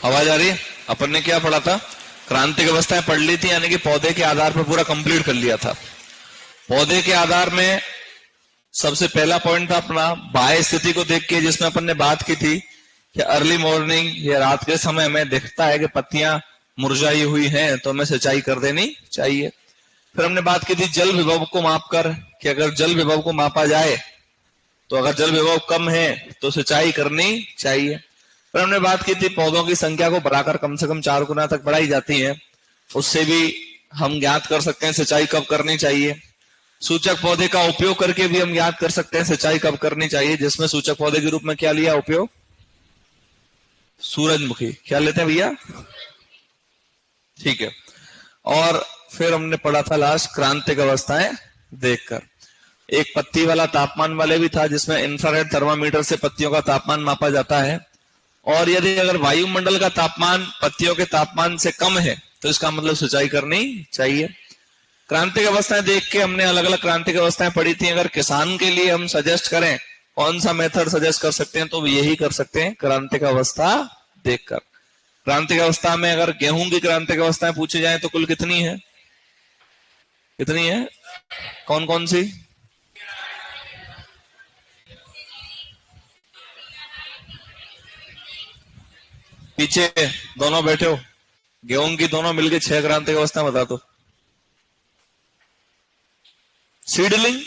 आवाज आ रही है? अपन ने क्या पढ़ा था? क्रांतिक अवस्थाएं पढ़ ली थी, यानी कि पौधे के आधार पर पूरा कंप्लीट कर लिया था। पौधे के आधार में सबसे पहला पॉइंट था अपना बाह्य स्थिति को देख के, जिसमें अपन ने बात की थी कि अर्ली मॉर्निंग या रात के समय में दिखता है कि पत्तियां मुरझाई हुई हैं, तो हमें सिंचाई कर देनी चाहिए। फिर हमने बात की थी जल विभव को मापकर, कि अगर जल विभव को मापा जाए तो अगर जल विभव कम है तो सिंचाई करनी चाहिए। फिर हमने बात की थी पौधों की संख्या को बढ़ाकर कम से कम 4 गुना तक बढ़ाई जाती है, उससे भी हम ज्ञात कर सकते हैं सिंचाई कब करनी चाहिए। सूचक पौधे का उपयोग करके भी हम ज्ञात कर सकते हैं सिंचाई कब करनी चाहिए, जिसमें सूचक पौधे के रूप में क्या लिया उपयोग? सूरजमुखी। क्या लेते हैं भैया? ठीक है। और फिर हमने पढ़ा था लास्ट क्रांतिक अवस्थाएं देखकर। एक पत्ती वाला तापमान वाले भी था, जिसमें इंफ्रारेड थर्मामीटर से पत्तियों का तापमान मापा जाता है, और यदि अगर वायुमंडल का तापमान पत्तियों के तापमान से कम है तो इसका मतलब सिंचाई करनी चाहिए। क्रांतिक अवस्थाएं देख के हमने अलग अलग क्रांतिक अवस्थाएं पढ़ी थी। अगर किसान के लिए हम सजेस्ट करें कौन सा मेथड सजेस्ट कर सकते हैं, तो यही कर सकते हैं क्रांतिक अवस्था देखकर। क्रांतिक अवस्था में अगर गेहूं की क्रांतिक अवस्थाएं पूछी जाए तो कुल कितनी है? कितनी है? कौन कौन सी? पीछे दोनों बैठे हो, गेहूं की दोनों मिलके 6 क्रांतिक अवस्था बता दो। Seedling,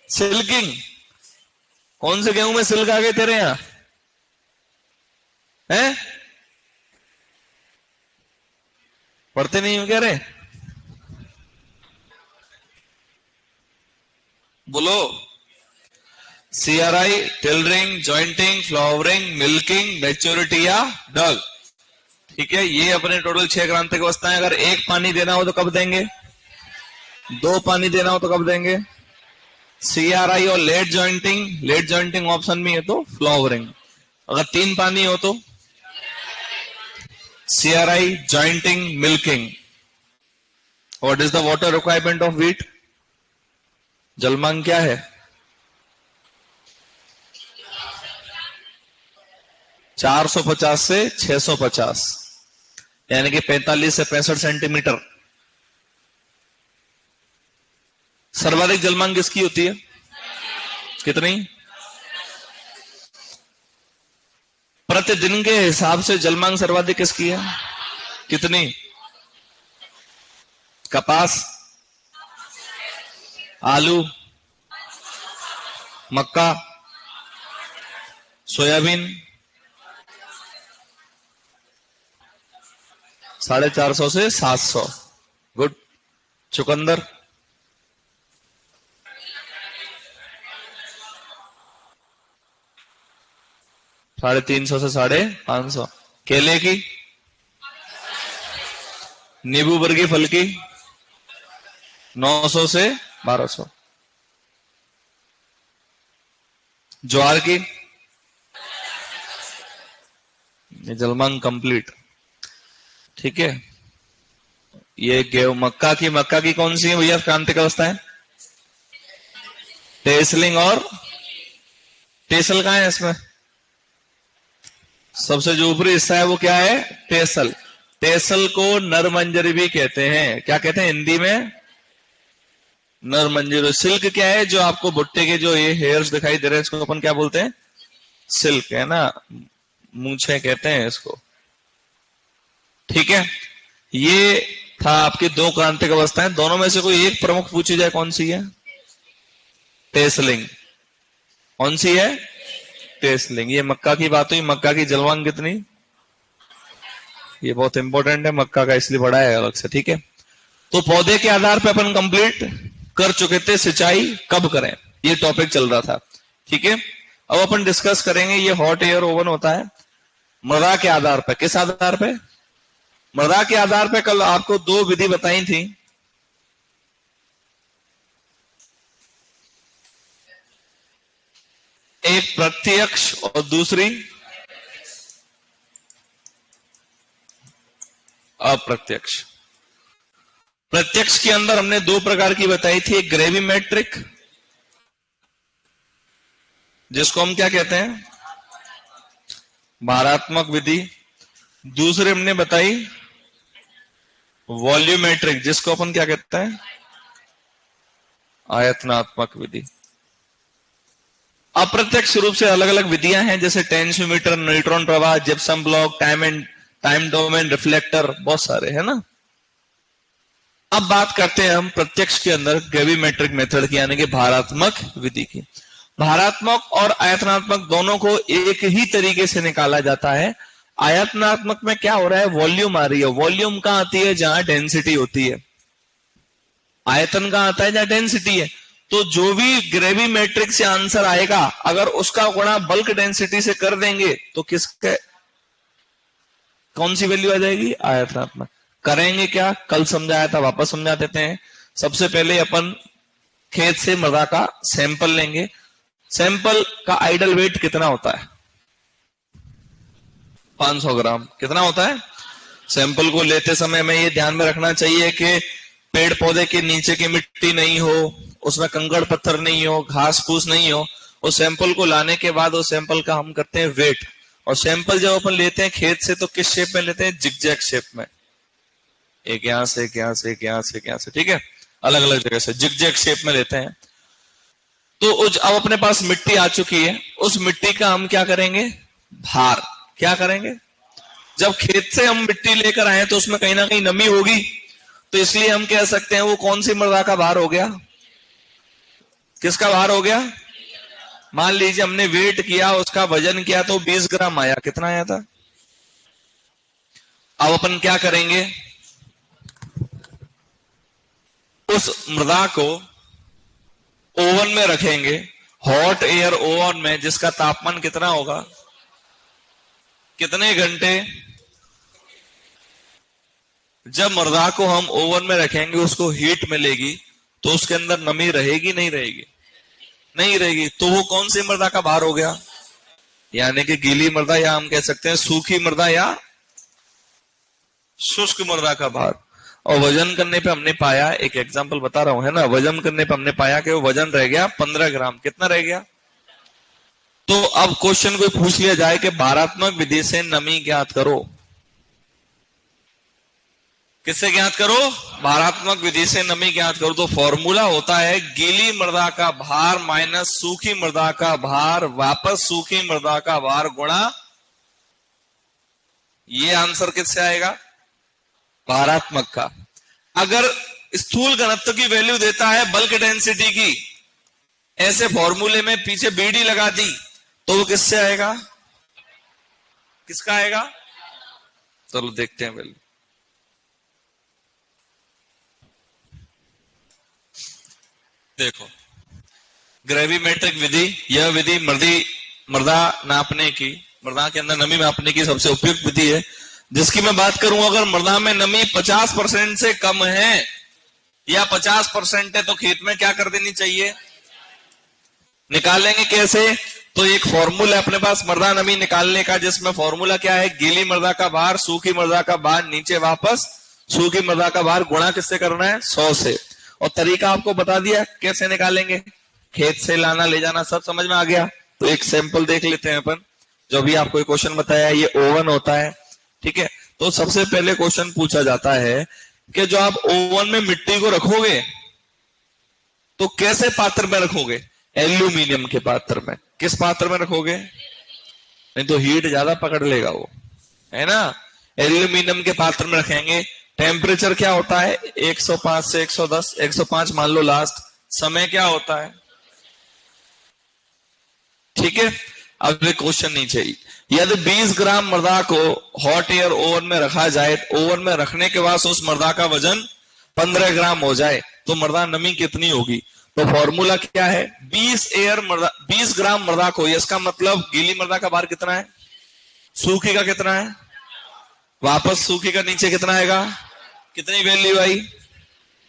silking. कौन से गेहूं में सिल्क आ गए तेरे यहां? हैं? पढ़ते नहीं हो क्या रे? बोलो। CRI, tillering, jointing, flowering, milking, maturity या डग। ठीक है, ये अपने टोटल 6 क्रांतिक अवस्थाएं। अगर एक पानी देना हो तो कब देंगे? 2 पानी देना हो तो कब देंगे? CRI और late joining, late joining option में है तो फ्लावरिंग। अगर 3 पानी हो तो CRI, jointing, milking. What is the water requirement of wheat? जलमांग क्या है? 450 से 650, यानी कि 45 से 65 सेंटीमीटर। सर्वाधिक जलमांग किसकी होती है? कितनी? प्रतिदिन के हिसाब से जलमांग सर्वाधिक किसकी है? कितनी? कपास, आलू, मक्का, सोयाबीन। 450 से 700। गुड। चुकंदर, साढ़े 300 से 550। केले की, नींबू वर्गीय फल की 900 से 1200। ज्वार की जलमांग कंप्लीट। ठीक है। ये गेहूं, मक्का की कौन सी है भैया क्रांतिक अवस्था है? टेसलिंग और टेसल कहां है इसमें? सबसे जो ऊपरी हिस्सा है वो क्या है? टेसल। टेसल को नरमंजरी भी कहते हैं। क्या कहते हैं हिंदी में? नरमंजरी। सिल्क क्या है? जो आपको भुट्टे के जो ये हेयर्स दिखाई दे रहे हैं, इसको अपन क्या बोलते हैं? सिल्क है ना, मूछे कहते हैं इसको। ठीक है। ये था आपकी 2 क्रांतिक अवस्थाएं। दोनों में से कोई एक प्रमुख पूछी जाए कौन सी है? टेसलिंग। कौन सी है? टेसलिंग। ये मक्का की बात हुई। मक्का की जलमांग कितनी? ये बहुत इंपॉर्टेंट है, मक्का का इसलिए बड़ा है अलग से। ठीक है। तो पौधे के आधार पर अपन कंप्लीट कर चुके थे सिंचाई कब करें, ये टॉपिक चल रहा था। ठीक है। अब अपन डिस्कस करेंगे, ये हॉट एयर ओवन होता है मृदा के आधार पर। किस आधार पर? मृदा के आधार पर। कल आपको 2 विधि बताई थी। एक प्रत्यक्ष और दूसरी अप्रत्यक्ष। प्रत्यक्ष के अंदर हमने 2 प्रकार की बताई थी। एक ग्रेविमेट्रिक, जिसको हम क्या कहते हैं? भारात्मक विधि, दूसरी हमने बताई वॉल्यूमेट्रिक, जिसको अपन क्या कहते हैं, आयतनात्मक विधि। अप्रत्यक्ष रूप से अलग अलग विधियां हैं, जैसे टेंसियोमीटर, न्यूट्रॉन प्रवाह, gypsum block, time domain, reflector, बहुत सारे है ना। अब बात करते हैं हम प्रत्यक्ष के अंदर ग्रेविमेट्रिक मेथड की, यानी कि भारात्मक विधि की। भारात्मक और आयतनात्मक दोनों को एक ही तरीके से निकाला जाता है। आयतनात्मक में क्या हो रहा है, वॉल्यूम आ रही है। वॉल्यूम कहां आती है, जहां डेंसिटी होती है। आयतन कहां आता है, जहां डेंसिटी है। तो जो भी ग्रेविमेट्रिक से आंसर आएगा, अगर उसका गुणा बल्क डेंसिटी से कर देंगे तो किसके, कौन सी वैल्यू आ जाएगी, आयतनात्मक। करेंगे क्या, कल समझाया था, वापस समझा देते हैं। सबसे पहले अपन खेत से मृदा का सैंपल लेंगे। सैंपल का आइडल वेट कितना होता है, 500 ग्राम। कितना होता है। सैंपल को लेते समय हमें ये ध्यान में रखना चाहिए कि पेड़ पौधे के नीचे की मिट्टी नहीं हो, उसमें कंकड़ पत्थर नहीं हो, घास फूस नहीं हो। उस सैंपल को लाने के बाद उस सैंपल का हम करते हैं वेट। और सैंपल जब अपन लेते हैं खेत से तो किस शेप में लेते हैं, जिगजैग शेप में। एक यहां से, एक यहां से, एक यहां से, एक यहां से, ठीक है, अलग अलग जगह से जिगजैग शेप में लेते हैं। तो अब अपने पास मिट्टी आ चुकी है, उस मिट्टी का हम क्या करेंगे, भार। क्या करेंगे, जब खेत से हम मिट्टी लेकर आए तो उसमें कहीं ना कहीं नमी होगी, तो इसलिए हम कह सकते हैं वो कौन सी मृदा का भार हो गया, किसका भार हो गया। मान लीजिए हमने वेट किया, उसका वजन किया तो 20 ग्राम आया। कितना आया था। अब अपन क्या करेंगे, उस मृदा को ओवन में रखेंगे, हॉट एयर ओवन में, जिसका तापमान कितना होगा, कितने घंटे। जब मृदा को हम ओवन में रखेंगे, उसको हीट मिलेगी, तो उसके अंदर नमी रहेगी, नहीं रहेगी, नहीं रहेगी। तो वो कौन सी मृदा का भार हो गया, यानी कि गीली मृदा, या हम कह सकते हैं सूखी मृदा या शुष्क मृदा का भार। और वजन करने पे हमने पाया, एक एग्जांपल बता रहा हूं, है ना, वजन करने पे हमने पाया कि वो वजन रह गया 15 ग्राम। कितना रह गया। तो अब क्वेश्चन को पूछ लिया जाए कि भारात्मक विधि से नमी ज्ञात करो। किससे ज्ञात करो, भारात्मक विधि से नमी ज्ञात करो। तो फॉर्मूला होता है गीली मृदा का भार माइनस सूखी मृदा का भार वापस सूखी मृदा का भार गुणा, ये आंसर किससे आएगा, भारात्मक का। अगर स्थूल घनत्व की वैल्यू देता है बल्क डेंसिटी की, ऐसे फॉर्मूले में पीछे बीडी लगा दी, तो वो किससे आएगा, किसका आएगा। चलो देखते हैं वैल्यू। देखो, ग्रेविमेट्रिक विधि, यह विधि मृदा नापने की, मृदा के अंदर नमी मापने की सबसे उपयुक्त विधि है। जिसकी मैं बात करूं, अगर मृदा में नमी 50% से कम है या 50% है, तो खेत में क्या कर देनी चाहिए, निकालेंगे कैसे। तो एक फॉर्मूला अपने पास मृदा नमी निकालने का, जिसमें फॉर्मूला क्या है, गीली मृदा का भार सूखी मृदा का भार नीचे वापस सूखी मृदा का भार गुणा किससे करना है, 100 से। और तरीका आपको बता दिया कैसे निकालेंगे, खेत से लाना ले जाना सब समझ में आ गया। तो एक सैंपल देख लेते हैं अपन, जो भी आपको क्वेश्चन बताया, ये ओवन होता है, ठीक है। तो सबसे पहले क्वेश्चन पूछा जाता है कि जो आप ओवन में मिट्टी को रखोगे तो कैसे पात्र में रखोगे, एल्यूमिनियम के पात्र में। किस पात्र में रखोगे, नहीं तो हीट ज्यादा पकड़ लेगा वो, है ना। एल्यूमिनियम के पात्र में रखेंगे। टेम्परेचर क्या होता है, 105 से 110, 105 मान लो लास्ट। समय क्या होता है, ठीक है। अब ये क्वेश्चन नहीं चाहिए। यदि 20 ग्राम मृदा को हॉट एयर ओवन में रखा जाए, ओवन में रखने के बाद उस मृदा का वजन 15 ग्राम हो जाए, तो मृदा नमी कितनी होगी। तो फॉर्मूला क्या है, 20 ग्राम मृदा को, इसका मतलब गीली मृदा का भार कितना है, सूखी का कितना है, वापस सूखी का नीचे कितना आएगा, कितनी वैल्यू आई।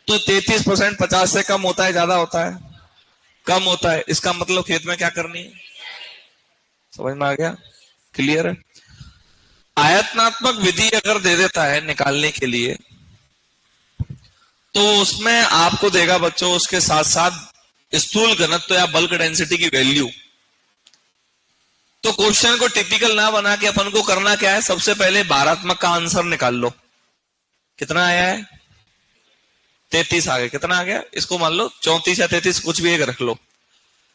तो 33%, 50 से कम होता है, ज्यादा होता है, कम होता है। इसका मतलब खेत में क्या करनी है, समझ में आ गया, क्लियर है। आयतनात्मक विधि अगर दे देता है निकालने के लिए, तो उसमें आपको देगा बच्चों उसके साथ साथ स्थूल घनत्व या बल्क डेंसिटी की वैल्यू। तो क्वेश्चन को टिपिकल ना बना के अपन को करना क्या है, सबसे पहले भारात्मक का आंसर निकाल लो। कितना आया है? 33 आ गया। कितना आ गया? इसको मान लो 34 या 33 कुछ भी एक रख लो।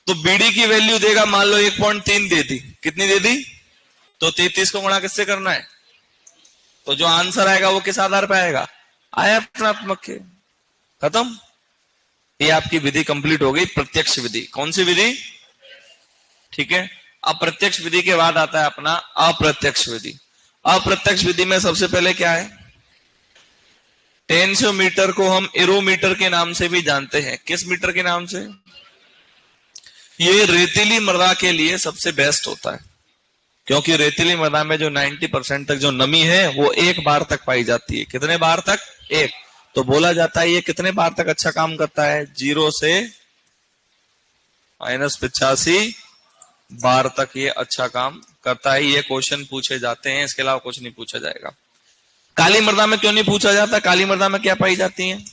तो बीडी की वैल्यू देगा, मान लो 1.3 दे दी। कितनी दे दी? तो 33 को गुणा किससे करना है? तो जो आंसर आएगा वो किस आधार पर आएगा? आयतनात्मक के। खत्म। ये आपकी विधि कंप्लीट हो गई, प्रत्यक्ष विधि। कौन सी विधि? ठीक है। अब प्रत्यक्ष विधि के बाद आता है अपना अप्रत्यक्ष विधि। अप्रत्यक्ष विधि में सबसे पहले क्या है? टेंशियोमीटर को हम एरोमीटर के नाम से भी जानते हैं। किस मीटर के नाम से? ये रेतीली मृदा के लिए सबसे बेस्ट होता है, क्योंकि रेतीली मृदा में जो 90% तक जो नमी है वो एक बार तक पाई जाती है। कितने बार तक? एक। तो बोला जाता है ये कितने बार तक अच्छा काम करता है? 0 से -85 बार तक ये अच्छा काम करता है। ये क्वेश्चन पूछे जाते हैं, इसके अलावा कुछ नहीं पूछा जाएगा। काली मृदा में क्यों नहीं पूछा जाता? काली मृदा में क्या पाई जाती हैं?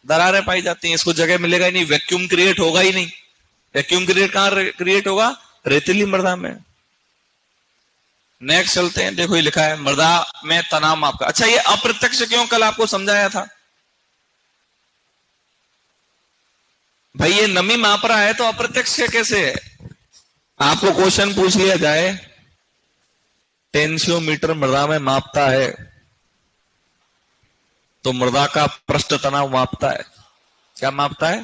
दरारें पाई जाती हैं। इसको जगह मिलेगा ही नहीं, वैक्यूम क्रिएट होगा ही नहीं। वैक्यूम कहां क्रिएट होगा? रेतीली मृदा में। नेक्स्ट चलते हैं। देखो ये लिखा है मृदा में तनाव माप का। अच्छा, ये अप्रत्यक्ष क्यों कल आपको समझाया था भाई? ये नमी माप रहा है तो अप्रत्यक्ष कैसे है? आपको क्वेश्चन पूछ लिया जाए टेंशियोमीटर मृदा में मापता है, तो मृदा का पृष्ठ तनाव मापता है। क्या मापता है?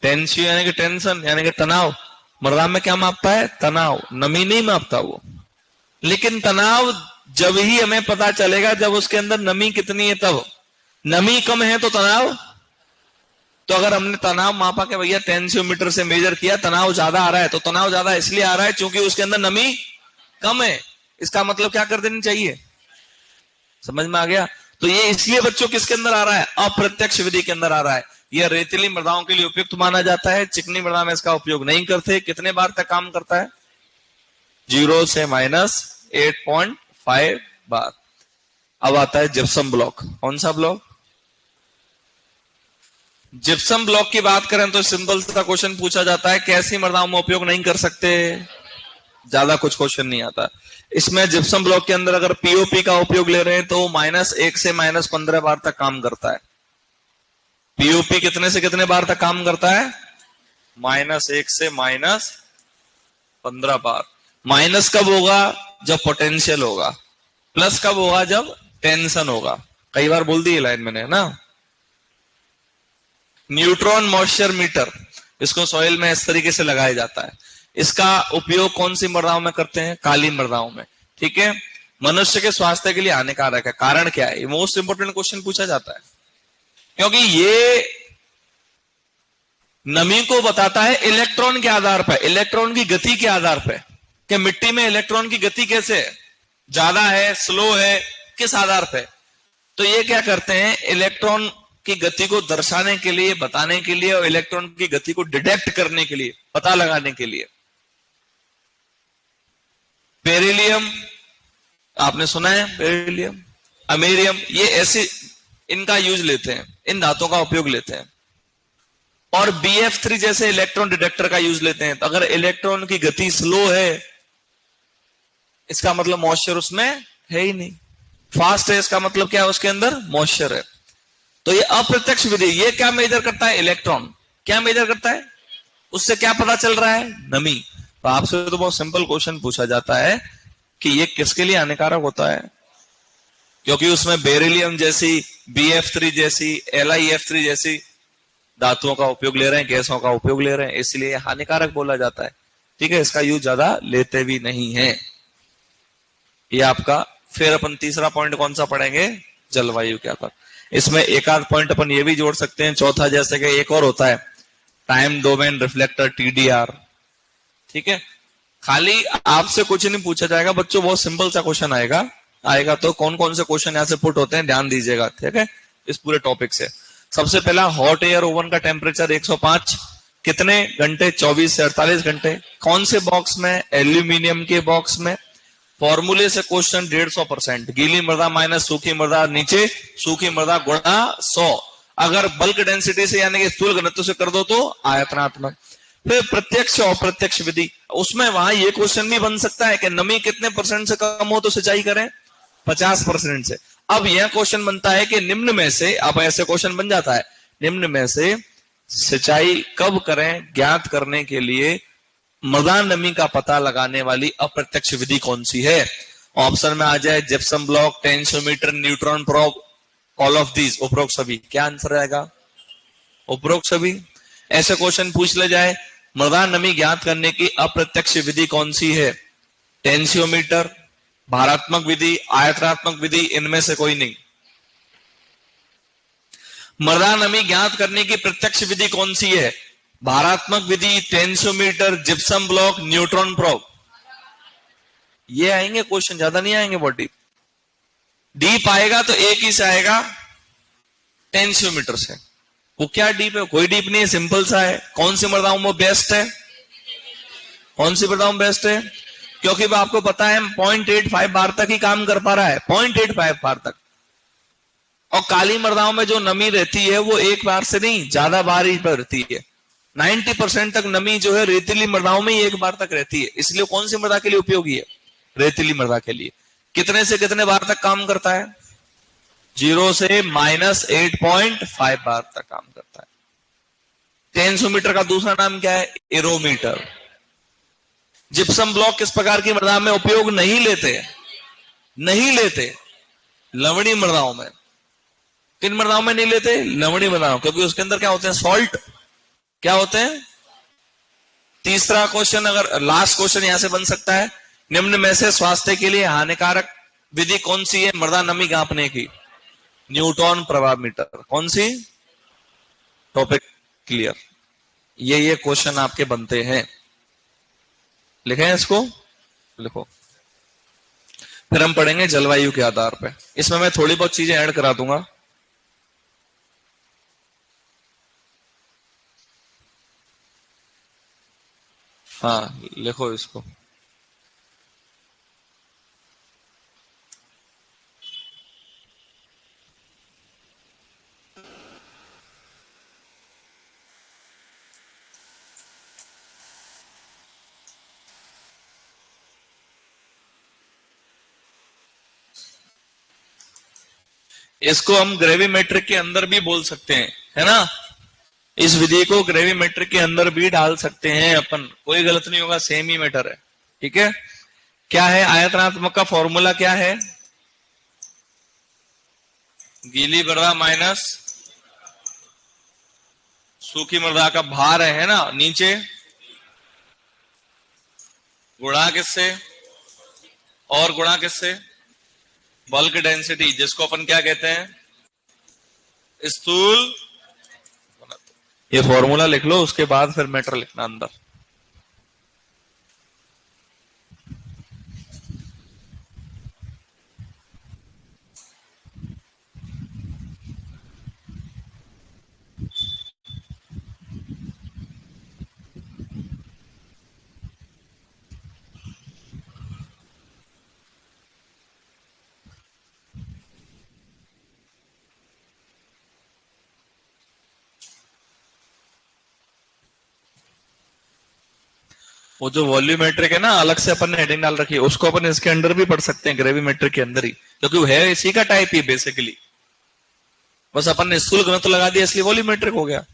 टेंशियो यानी कि टेंशन यानी कि तनाव। मृदा में क्या मापता है? तनाव। नमी नहीं मापता वो। लेकिन तनाव जब ही हमें पता चलेगा जब उसके अंदर नमी कितनी है तब। नमी कम है तो तनाव। तो अगर हमने तनाव मापा के भैया टेंशियोमीटर से मेजर किया, तनाव ज्यादा आ रहा है, तो तनाव ज्यादा इसलिए आ रहा है क्योंकि उसके अंदर नमी कम है। इसका मतलब क्या कर देनी चाहिए? समझ में आ गया? तो ये इसलिए बच्चों किसके अंदर आ रहा है? अप्रत्यक्ष विधि के अंदर आ रहा है। यह रेतीली मृदाओं के लिए उपयुक्त माना जाता है। चिकनी मृदा में इसका उपयोग नहीं करते। कितने बार तक काम करता है? 0 से -8.5 बार। अब आता है जिप्सम ब्लॉक। कौन सा ब्लॉक? जिप्सम ब्लॉक की बात करें तो सिंपल सा क्वेश्चन पूछा जाता है, कैसी मृदाओं में उपयोग नहीं कर सकते? ज्यादा कुछ क्वेश्चन नहीं आता। इसमें जिप्सम ब्लॉक के अंदर अगर पीओपी का उपयोग ले रहे हैं तो -1 से -15 बार तक काम करता है। पीओपी कितने से कितने बार तक काम करता है? -1 से -15 बार। माइनस कब होगा? जब पोटेंशियल होगा। प्लस कब होगा? जब टेंशन होगा। कई बार बोल दी लाइन मैंने, ना। न्यूट्रॉन मॉइस्चर मीटर, इसको सॉइल में इस तरीके से लगाया जाता है। इसका उपयोग कौन सी मृदाओं में करते हैं? काली मृदाओं में। ठीक है। मनुष्य के स्वास्थ्य के लिए हानिकारक है। कारण क्या है? मोस्ट इंपोर्टेंट क्वेश्चन पूछा जाता है, क्योंकि ये नमी को बताता है इलेक्ट्रॉन के आधार पर, इलेक्ट्रॉन की गति के आधार पर, कि मिट्टी में इलेक्ट्रॉन की गति कैसे है, ज्यादा है, स्लो है, किस आधार पर। तो ये क्या करते हैं? इलेक्ट्रॉन की गति को दर्शाने के लिए, बताने के लिए, और इलेक्ट्रॉन की गति को डिटेक्ट करने के लिए, पता लगाने के लिए। बेरिलियम आपने सुना है? बेरिलियम, अमेरियम, ये ऐसे इनका यूज लेते हैं, इन धातुओं का उपयोग लेते हैं। और BF3 जैसे इलेक्ट्रॉन डिटेक्टर का यूज लेते हैं। तो अगर इलेक्ट्रॉन की गति स्लो है, इसका मतलब मॉइस्चर उसमें है ही नहीं। फास्ट है, इसका मतलब क्या है? उसके अंदर मॉइस्चर है। तो ये अप्रत्यक्ष विधि, ये क्या मेजर करता है? इलेक्ट्रॉन। क्या मेजर करता है? उससे क्या पता चल रहा है? नमी। तो आपसे तो बहुत सिंपल क्वेश्चन पूछा जाता है कि ये किसके लिए हानिकारक होता है? क्योंकि उसमें बेरिलियम जैसी, BF3 जैसी, LiF3 जैसी धातुओं का उपयोग ले रहे हैं, गैसों का उपयोग ले रहे हैं, इसलिए हानिकारक बोला जाता है। ठीक है। इसका यूज ज्यादा लेते भी नहीं है। ये आपका। फिर अपन तीसरा पॉइंट कौन सा पढ़ेंगे? जलवायु के आधार। इसमें एक आध पॉइंट अपन ये भी जोड़ सकते हैं, चौथा, जैसे कि एक और होता है टाइम डोमेन रिफ्लेक्टर, TDR। ठीक है। खाली आपसे कुछ नहीं पूछा जाएगा बच्चों, बहुत सिंपल सा क्वेश्चन आएगा। तो कौन कौन से क्वेश्चन यहां से पुट होते हैं ध्यान दीजिएगा। ठीक है। इस पूरे टॉपिक से सबसे पहला, हॉट एयर ओवन का टेम्परेचर 105 कितने घंटे? 24 से 48 घंटे। कौन से बॉक्स में? एल्यूमिनियम के बॉक्स में। फॉर्मूले से क्वेश्चन 150%। गीली मृदा माइनस सूखी मृदा, नीचे सूखी मृदा गुणा 100। अगर बल्क डेंसिटी से यानी कि स्थूल घनत्व से कर दो तो आयतनात्मक। फिर प्रत्यक्ष और अप्रत्यक्ष विधि, उसमें वहां ये क्वेश्चन भी बन सकता है कि नमी कितने परसेंट से कम हो तो सिंचाई करें, 50% से। अब यह क्वेश्चन बनता है कि निम्न में से, अब ऐसे क्वेश्चन बन जाता है, निम्न में से सिंचाई कब करें ज्ञात करने के लिए मृदा नमी का पता लगाने वाली अप्रत्यक्ष विधि कौन सी है। ऑप्शन में आ जाए gypsum block, tensiometer, neutron probe, all of these, उपरोक्त सभी। क्या आंसर आएगा? उपरोक्त सभी। ऐसे क्वेश्चन पूछ ले जाए मृदा नमी ज्ञात करने की अप्रत्यक्ष विधि कौन सी है, टेंशियोमीटर, भारात्मक विधि, आयतनात्मक विधि, इनमें से कोई नहीं। मृदा नमी ज्ञात करने की प्रत्यक्ष विधि कौन सी है, भारात्मक विधि, टेंशियोमीटर, जिप्सम ब्लॉक, न्यूट्रॉन प्रोब। ये आएंगे क्वेश्चन, ज्यादा नहीं आएंगे बहुत डीप। डीप आएगा तो एक ही से आएगा, टेंशियोमीटर से। वो क्या डीप है? कोई डीप नहीं है, सिंपल सा है। कौन सी मृदाओं में बेस्ट है? कौन सी मृदाओं में बेस्ट है? क्योंकि वो आपको पता है 0.85 बार तक ही काम कर पा रहा है, 0.85 बार तक। और काली मृदाओं में जो नमी रहती है वो एक बार से नहीं, ज्यादा बार ही रहती है। 90% तक नमी जो है रेतीली मृदाओं में ही एक बार तक रहती है। इसलिए कौन सी मृदा के लिए उपयोगी है? रेतीली मृदा के लिए। कितने से कितने बार तक काम करता है? 0 से -8.5 बार तक काम करता है। टेंशियोमीटर का दूसरा नाम क्या है? एरोमीटर। जिप्सम ब्लॉक किस प्रकार की मृदा में उपयोग नहीं लेते? नहीं लेते लवणी मृदाओं में। किन मृदाओं में नहीं लेते? लवणी मृदाओं, क्योंकि उसके अंदर क्या होते हैं? सॉल्ट। क्या होते हैं? तीसरा क्वेश्चन, अगर लास्ट क्वेश्चन यहां से बन सकता है, निम्न में से स्वास्थ्य के लिए हानिकारक विधि कौन सी है मृदा नमी मापने की? न्यूटन प्रवाह मीटर। कौन सी? Topic clear. ये क्वेश्चन आपके बनते हैं, लिखें इसको, लिखो। फिर हम पढ़ेंगे जलवायु के आधार पे। इसमें मैं थोड़ी बहुत चीजें ऐड करा दूंगा। हाँ, लिखो इसको। इसको हम ग्रेविमेट्रिक के अंदर भी बोल सकते हैं, है ना। इस विधि को ग्रेविमेट्रिक के अंदर भी डाल सकते हैं अपन, कोई गलत नहीं होगा, सेम ही मैटर है। ठीक है। क्या है आयतनात्मक का फॉर्मूला? क्या है? गीली मृदा माइनस सूखी मृदा का भार है ना, नीचे गुणा किससे? और गुणा किससे? बल्क डेंसिटी, जिसको अपन क्या कहते हैं? स्थूल। ये फॉर्मूला लिख लो, उसके बाद फिर मैटर लिखना अंदर। वो जो वॉल्यूमेट्रिक है ना, अलग से अपन ने हेडिंग डाल रखी है, उसको अपन इसके अंदर भी पढ़ सकते हैं, ग्रेविमेट्रिक के अंदर ही, क्योंकि वो है इसी का टाइप ही बेसिकली। बस अपन ने स्थूल घनत्व लगा दिया इसलिए वॉल्यूमेट्रिक हो गया।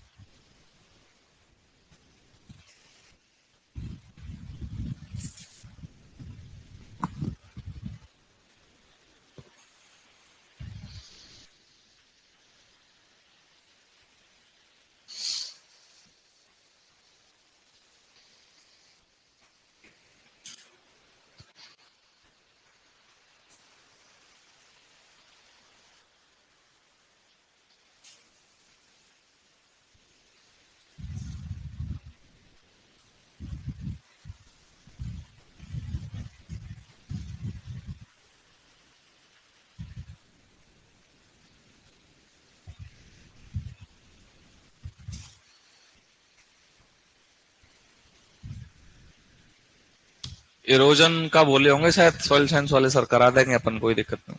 इरोजन का बोले होंगे शायद, सॉइल साइंस वाले सर करा देंगे अपन, कोई दिक्कत नहीं।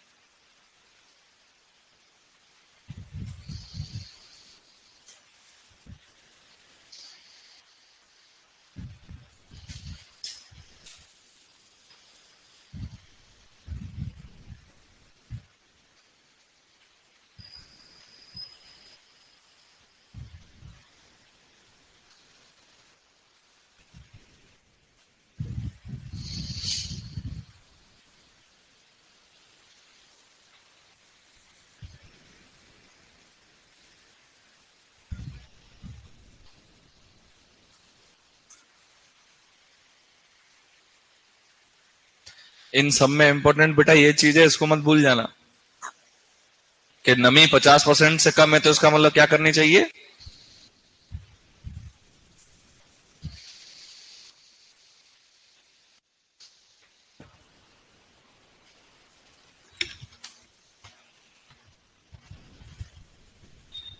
इन सब में इंपॉर्टेंट बेटा ये चीज है, इसको मत भूल जाना कि नमी 50% से कम है तो इसका मतलब क्या करनी चाहिए?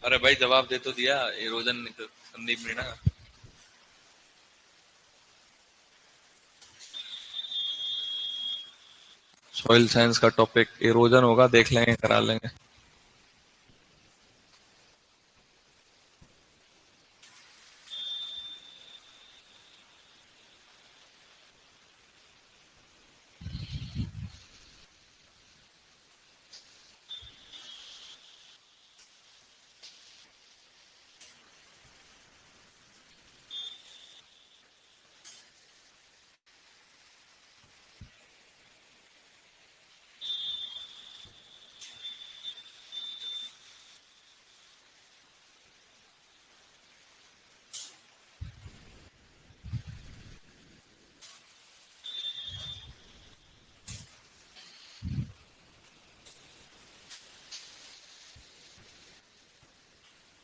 अरे भाई जवाब दे तो दिया erosion Sandeep Meena. Soil science का टॉपिक इरोजन होगा, देख लेंगे, करा लेंगे।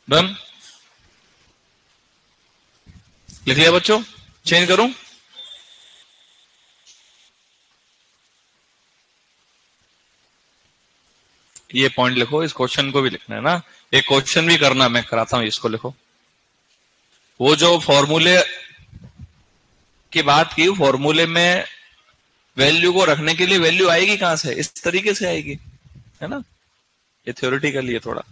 डन। लिख लिया बच्चों? चेंज करूं? ये पॉइंट लिखो, इस क्वेश्चन को भी लिखना है ना। एक क्वेश्चन भी करना, मैं कराता हूं, इसको लिखो। वो जो फॉर्मूले की बात की, फॉर्मूले में वैल्यू को रखने के लिए वैल्यू आएगी कहां से? इस तरीके से आएगी, है ना। ये थ्योरेटिकली है थोड़ा।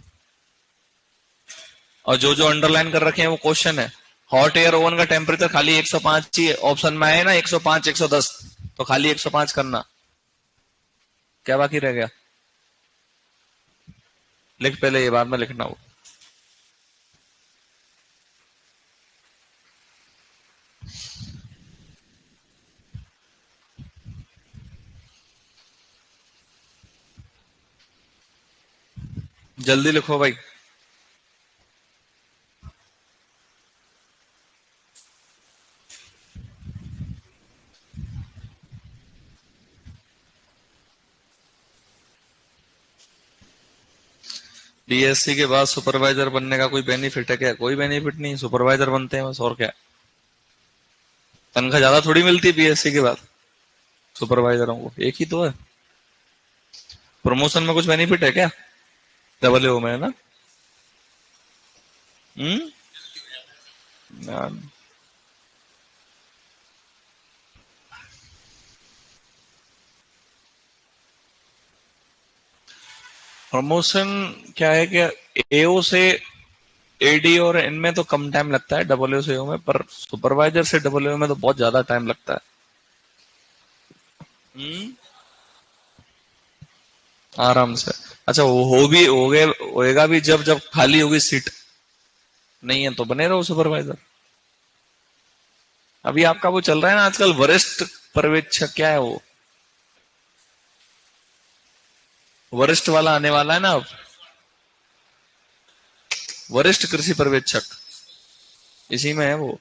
और जो जो अंडरलाइन कर रखे हैं वो क्वेश्चन है। हॉट एयर ओवन का टेम्परेचर खाली 105 ही है, ऑप्शन में आए ना 105 110, तो खाली 105 करना। क्या बाकी रह गया? लिख पहले, ये बाद में लिखना हो। जल्दी लिखो भाई। बीएससी के बाद सुपरवाइजर बनने का कोई बेनिफिट है क्या? कोई बेनिफिट नहीं, सुपरवाइजर बनते हैं बस, और क्या। तनख्वाह ज्यादा थोड़ी मिलती है बीएससी के बाद सुपरवाइजरों को, एक ही तो है। प्रमोशन में कुछ बेनिफिट है क्या? डबल ओ में, है ना। हम्म। प्रमोशन क्या है कि एओ से एडी और इनमें तो कम टाइम लगता है, डबल ओ से एओ में, पर सुपरवाइजर से डबल ओ में तो बहुत ज्यादा टाइम लगता है। हम्म। आराम से। अच्छा, वो हो भी हो गए, होएगा भी जब जब खाली होगी सीट, नहीं है तो बने रहो सुपरवाइजर। अभी आपका वो चल रहा है ना आजकल, वरिष्ठ पर्यवेक्षक, क्या है वो, वरिष्ठ वाला आने वाला है ना अब, वरिष्ठ कृषि पर्यवेक्षक, इसी में है वो।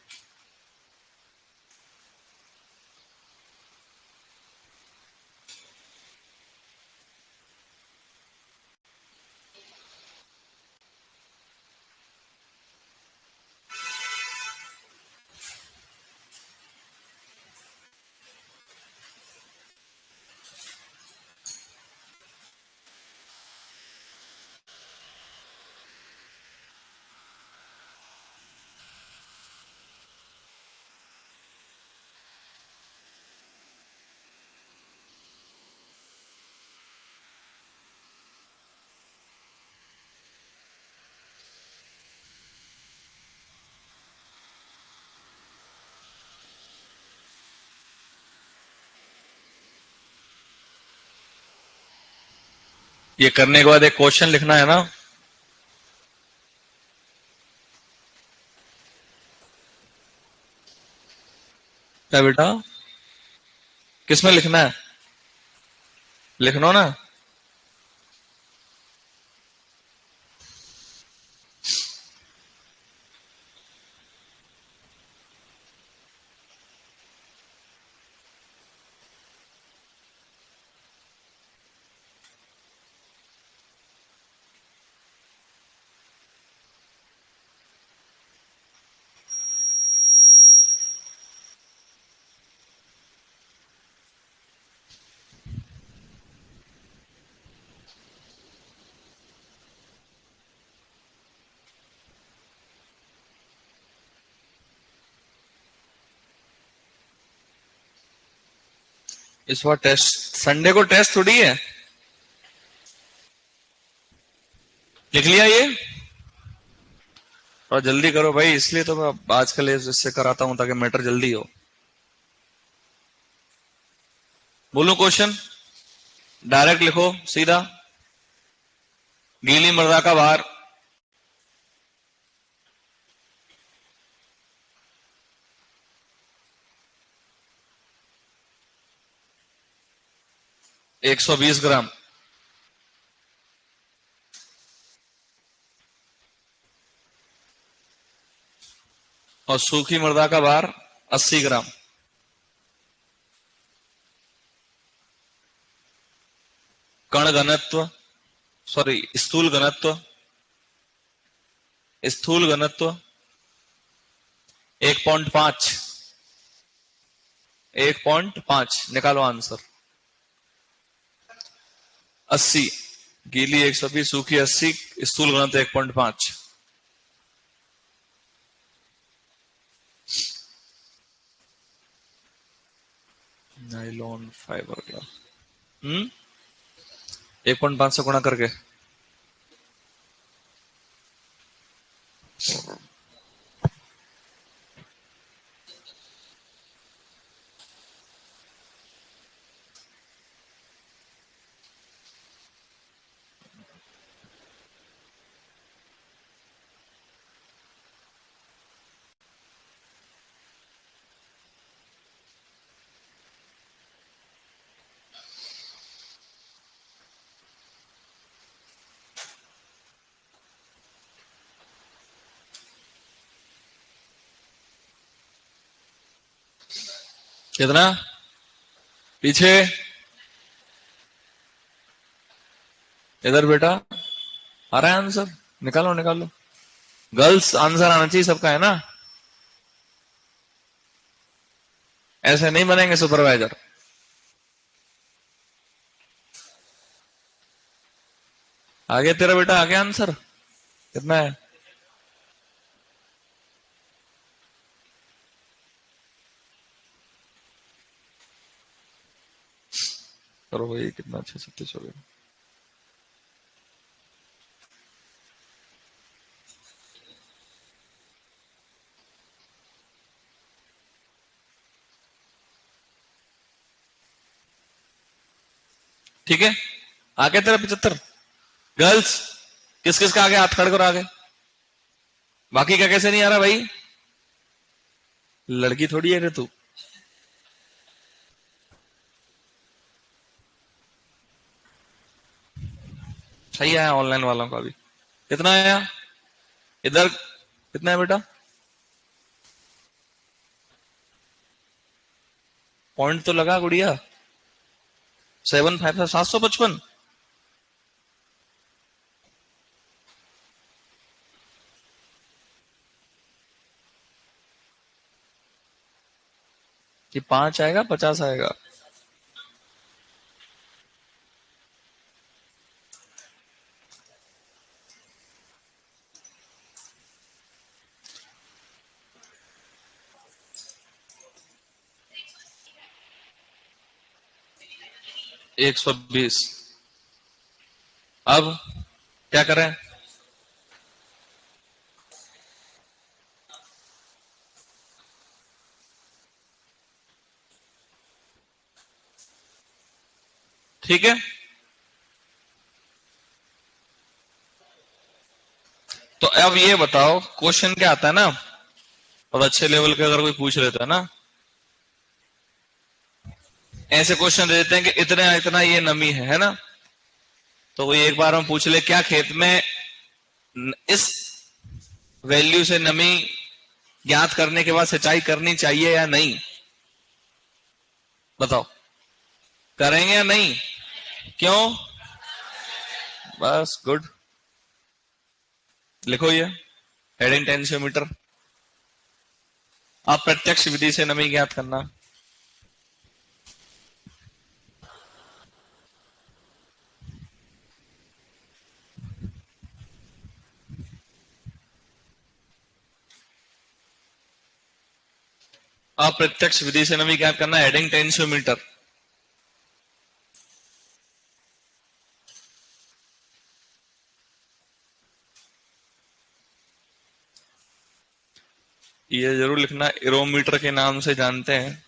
ये करने के बाद एक क्वेश्चन लिखना है ना। क्या बेटा? किसमें लिखना है? लिखना ना। इस बार टेस्ट, संडे को टेस्ट थोड़ी है। लिख लिया ये? और जल्दी करो भाई, इसलिए तो मैं आजकल इससे कराता हूं ताकि मैटर जल्दी हो। बोलो क्वेश्चन, डायरेक्ट लिखो सीधा। गीली मृदा का भार। एक 120 ग्राम। और सूखी मृदा का भार 80 ग्राम। कण घनत्व, सॉरी स्थूल घनत्व, स्थूल घनत्व 1.5। 1.5 निकालो आंसर। 80, गीली 120, सूखी 80, स्थूल घनत्व 1.5। नाइलॉन फाइबर का 1.5 से गुणा करके। कितना पीछे? इधर बेटा, आ रहा है आंसर? निकालो निकालो। गर्ल्स आंसर आना चाहिए सबका, है ना? ऐसे नहीं बनेंगे सुपरवाइजर। आगे तेरा बेटा, आगे आंसर कितना है? करो भाई, कितना? 637 हो गया। ठीक है, आगे तेरा 75। गर्ल्स, किस किस का आगे हाथ खड़े करो आगे। बाकी का कैसे नहीं आ रहा भाई? लड़की थोड़ी है रे तू। सही आया ऑनलाइन वालों का भी। कितना आया इधर? कितना है बेटा? पॉइंट तो लगा गुड़िया। 75 था 755। कि 5 आएगा 50 आएगा? एक 120। अब क्या करें? ठीक है, तो अब ये बताओ क्वेश्चन क्या आता है ना, और अच्छे लेवल के अगर कोई पूछ लेता है ना, ऐसे क्वेश्चन दे देते हैं कि इतना इतना ये नमी है ना? तो कोई एक बार हम पूछ ले, क्या खेत में इस वैल्यू से नमी ज्ञात करने के बाद सिंचाई करनी चाहिए या नहीं? बताओ, करेंगे या नहीं? क्यों? बस गुड, लिखो ये हेडिंग टेंशियोमीटर। अप्रत्यक्ष विधि से नमी ज्ञात करना। अप्रत्यक्ष विधि से नमी ज्ञात करना, हेडिंग टेंशियोमीटर। ये जरूर लिखना, एरोमीटर के नाम से जानते हैं।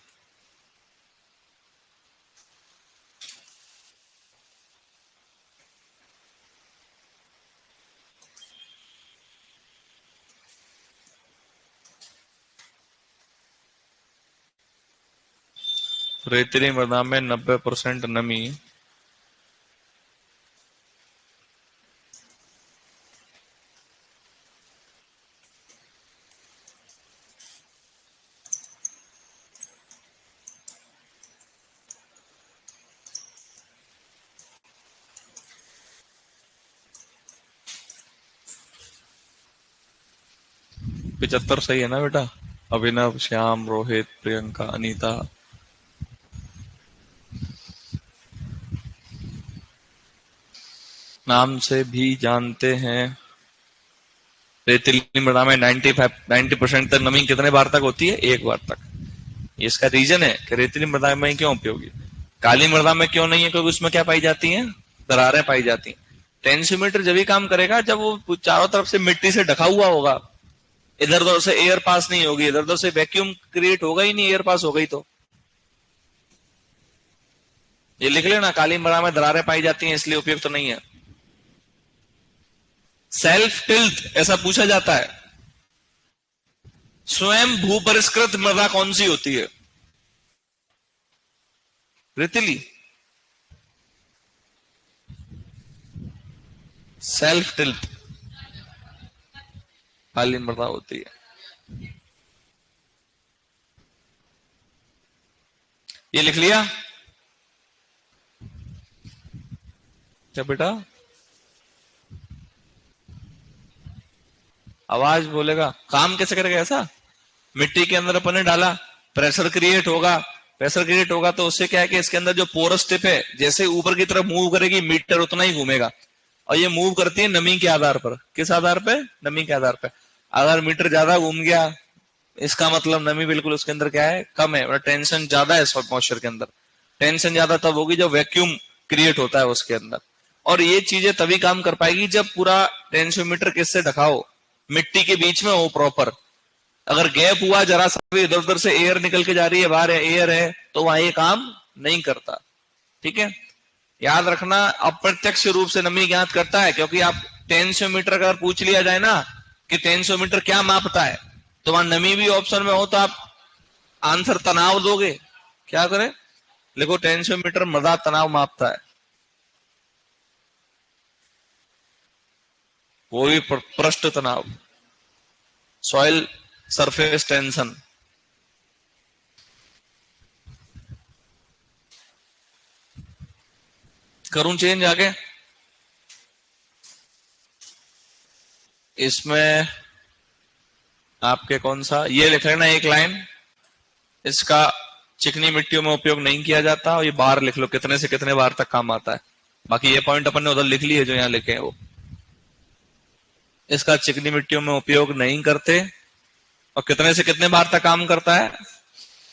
रेतीली मृदा में 90% नमी पिचहत्तर सही है ना बेटा? अभिनव, श्याम, रोहित, प्रियंका, अनीता। नाम से भी जानते हैं। रेतीली मृदा में 90% तक नमी कितने बार तक होती है? एक बार तक। इसका रीजन है कि रेतीली मृदा में क्यों उपयोगी। काली मृदा में क्यों नहीं है? क्योंकि उसमें क्या पाई जाती हैं? दरारें पाई जाती हैं। टेंसियोमीटर जब भी काम करेगा जब वो चारों तरफ से मिट्टी से ढका हुआ होगा, इधर उधर से एयर पास नहीं होगी, इधर उधर से वैक्यूम क्रिएट होगा ही नहीं, एयर पास हो गई तो। ये लिख लेना, काली मृदा में दरारें पाई जाती हैं इसलिए उपयुक्त तो नहीं है। सेल्फ टिल्ट ऐसा पूछा जाता है, स्वयं भूपरिष्कृत मृदा कौन सी होती है? रेतीली। सेल्फ टिल्ट काली मृदा होती है। ये लिख लिया क्या बेटा? आवाज बोलेगा। काम कैसे करेगा ऐसा? मिट्टी के अंदर अपन ने डाला, प्रेशर क्रिएट होगा। प्रेशर क्रिएट होगा तो उससे क्या है कि इसके अंदर जो पोरस टिप है जैसे ऊपर की तरफ मूव करेगी मीटर उतना ही घूमेगा, और ये मूव करती है नमी के आधार पर। किस आधार पे? नमी के आधार पे। अगर मीटर ज्यादा घूम गया इसका मतलब नमी बिल्कुल उसके अंदर क्या है? कम है, मतलब टेंशन ज्यादा है मॉइस्चर के अंदर। टेंशन ज्यादा तब होगी जब वैक्यूम क्रिएट होता है उसके अंदर। और ये चीजें तभी काम कर पाएगी जब पूरा टेंशियोमीटर किससे ढका हो? मिट्टी के बीच में हो प्रॉपर। अगर गैप हुआ जरा सा भी, इधर उधर से एयर निकल के जा रही है, बाहर है एयर है, तो वहां ये काम नहीं करता। ठीक है, याद रखना। अप्रत्यक्ष रूप से नमी ज्ञात करता है, क्योंकि आप टेंशियोमीटर अगर पूछ लिया जाए ना कि टेंशियोमीटर क्या मापता है, तो वहां नमी भी ऑप्शन में हो तो आप आंसर तनाव दोगे। क्या करें? लिखो टेंशियोमीटर मृदा तनाव मापता है। वो भी पृष्ठ तनाव, सॉइल सरफेस टेंशन। करूं चेंज आगे? इसमें आपके कौन सा ये लिख लेना एक लाइन, इसका चिकनी मिट्टियों में उपयोग नहीं किया जाता, और ये बार लिख लो कितने से कितने बार तक काम आता है। बाकी ये पॉइंट अपन ने उधर लिख लिए जो यहां लिखे हैं वो। इसका चिकनी मिट्टियों में उपयोग नहीं करते, और कितने से कितने बार तक काम करता है।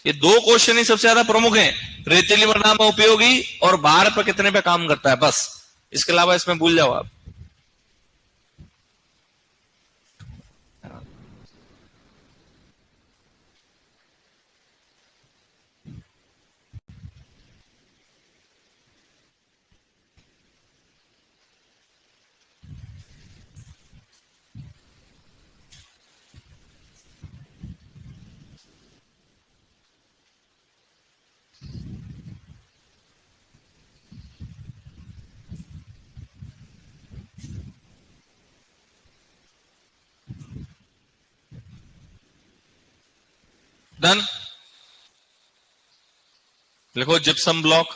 ये दो क्वेश्चन ही सबसे ज्यादा प्रमुख हैं, रेतीली मृदा में उपयोगी और बार पर कितने पे काम करता है, बस। इसके अलावा इसमें भूल जाओ आप। डन। लिखो जिप्सम ब्लॉक।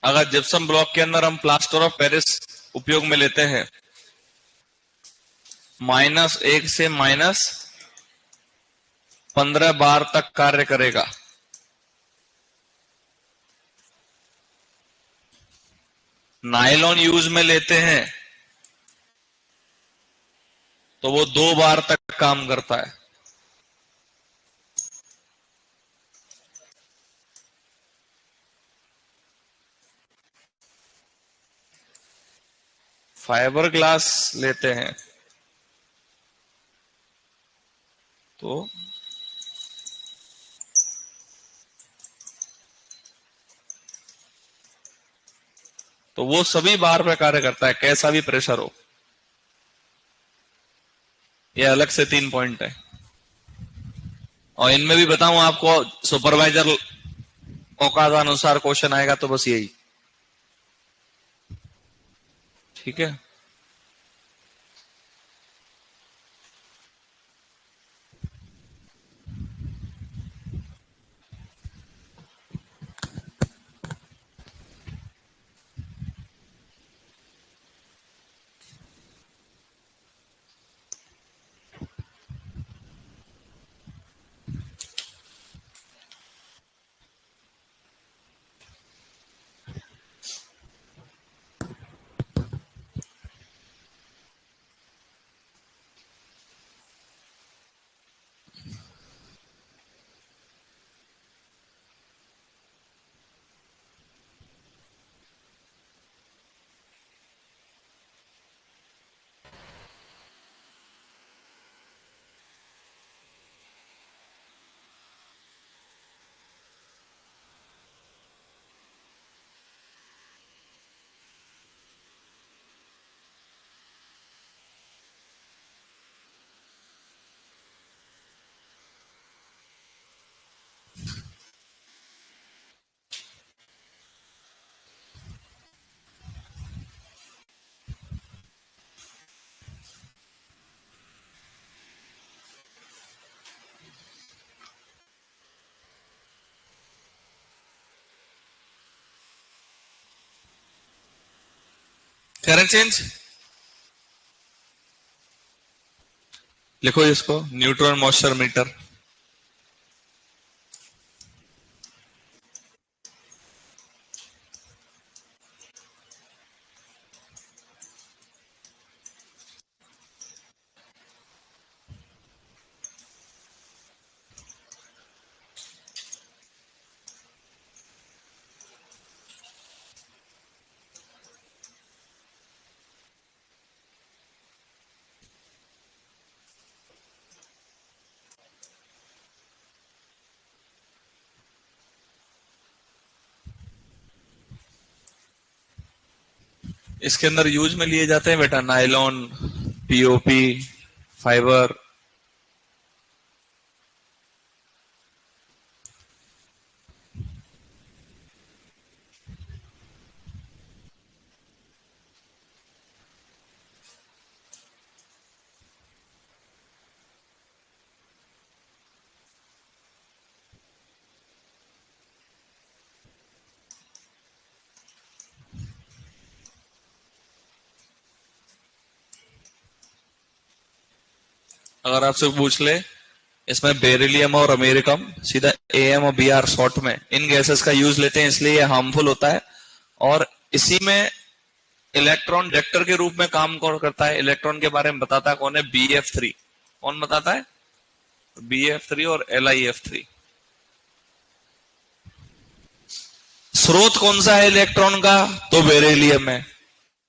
अगर जिप्सम ब्लॉक के अंदर हम प्लास्टर ऑफ पेरिस उपयोग में लेते हैं, -1 से -15 बार तक कार्य करेगा। नायलॉन यूज में लेते हैं तो वो 2 बार तक काम करता है। फाइबर ग्लास लेते हैं तो वो सभी बार पे कार्य करता है, कैसा भी प्रेशर हो। ये अलग से 3 पॉइंट है, और इनमें भी बताऊं आपको, सुपरवाइजर औकात अनुसार क्वेश्चन आएगा तो बस यही। ठीक है, करंट चेंज लिखो इसको, न्यूट्रॉन मॉइस्चर मीटर। इसके अंदर यूज में लिए जाते हैं बेटा नायलॉन, पीओपी, फाइबर। अगर आपसे पूछ ले इसमें बेरिलियम और अमेरिकम, सीधा एएम और बीआर शॉर्ट में इन गैसेस का यूज लेते हैं, इसलिए ये हार्मफुल होता है। और इसी में इलेक्ट्रॉन रिएक्टर के रूप में काम कौन करता है, इलेक्ट्रॉन के बारे में बताता है कौन है, BF3। कौन बताता है? BF3 और LiF3। स्रोत कौन सा है इलेक्ट्रॉन का? तो बेरिलियम है।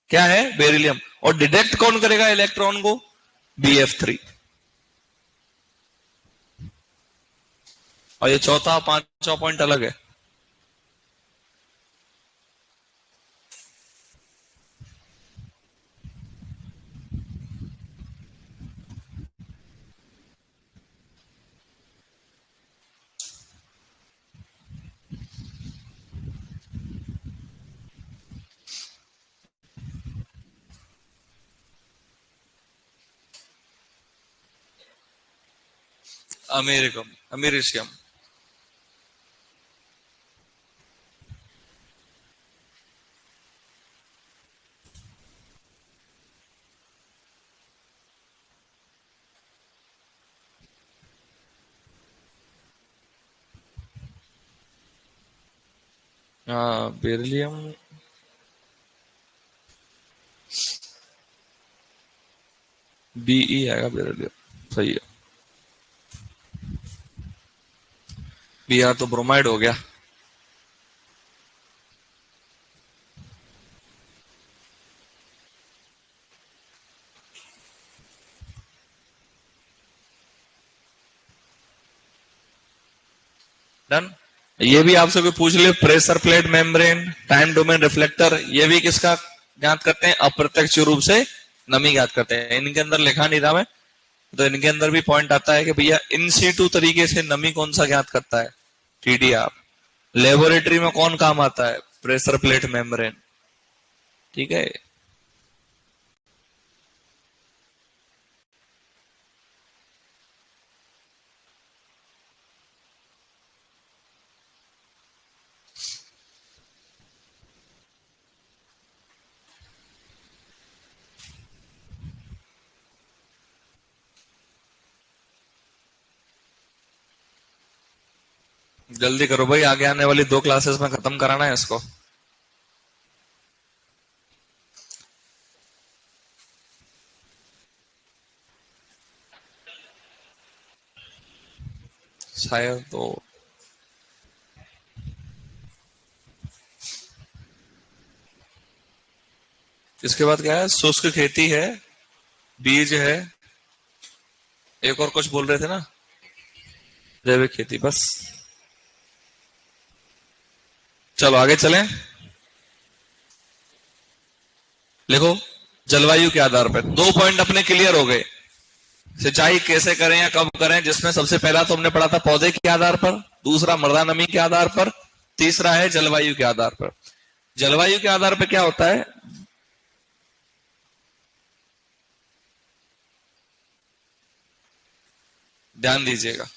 क्या है? बेरिलियम। और डिटेक्ट कौन करेगा इलेक्ट्रॉन को? BF3। और ये चौथा पांचवा पॉइंट अलग है। अमेरिकम, अमेरिशियम। हाँ, बेरिलियम। BE आएगा बेरिलियम, सही है। BR तो ब्रोमाइड हो गया। डन। ये भी आपसे कोई पूछ ले, pressure plate membrane, time domain reflector, ये भी किसका ज्ञात करते हैं? अप्रत्यक्ष रूप से नमी ज्ञात करते हैं। इनके अंदर लिखा नहीं था मैं, तो इनके अंदर भी पॉइंट आता है कि भैया इन सीटू तरीके से नमी कौन सा ज्ञात करता है? टीडीआर। लेबोरेटरी में कौन काम आता है? Pressure plate membrane. ठीक है। जल्दी करो भाई, आगे आने वाली 2 क्लासेस में खत्म कराना है इसको। शायद तो इसके बाद क्या है? शुष्क खेती है, बीज है, एक और कुछ बोल रहे थे ना, जैविक खेती। बस चलो आगे चलें। लिखो, जलवायु के आधार पर 2 पॉइंट अपने क्लियर हो गए। सिंचाई कैसे करें या कब करें, जिसमें सबसे पहला तो हमने पढ़ा था पौधे के आधार पर, दूसरा मृदा नमी के आधार पर, तीसरा है जलवायु के आधार पर। जलवायु के आधार पर क्या होता है? ध्यान दीजिएगा।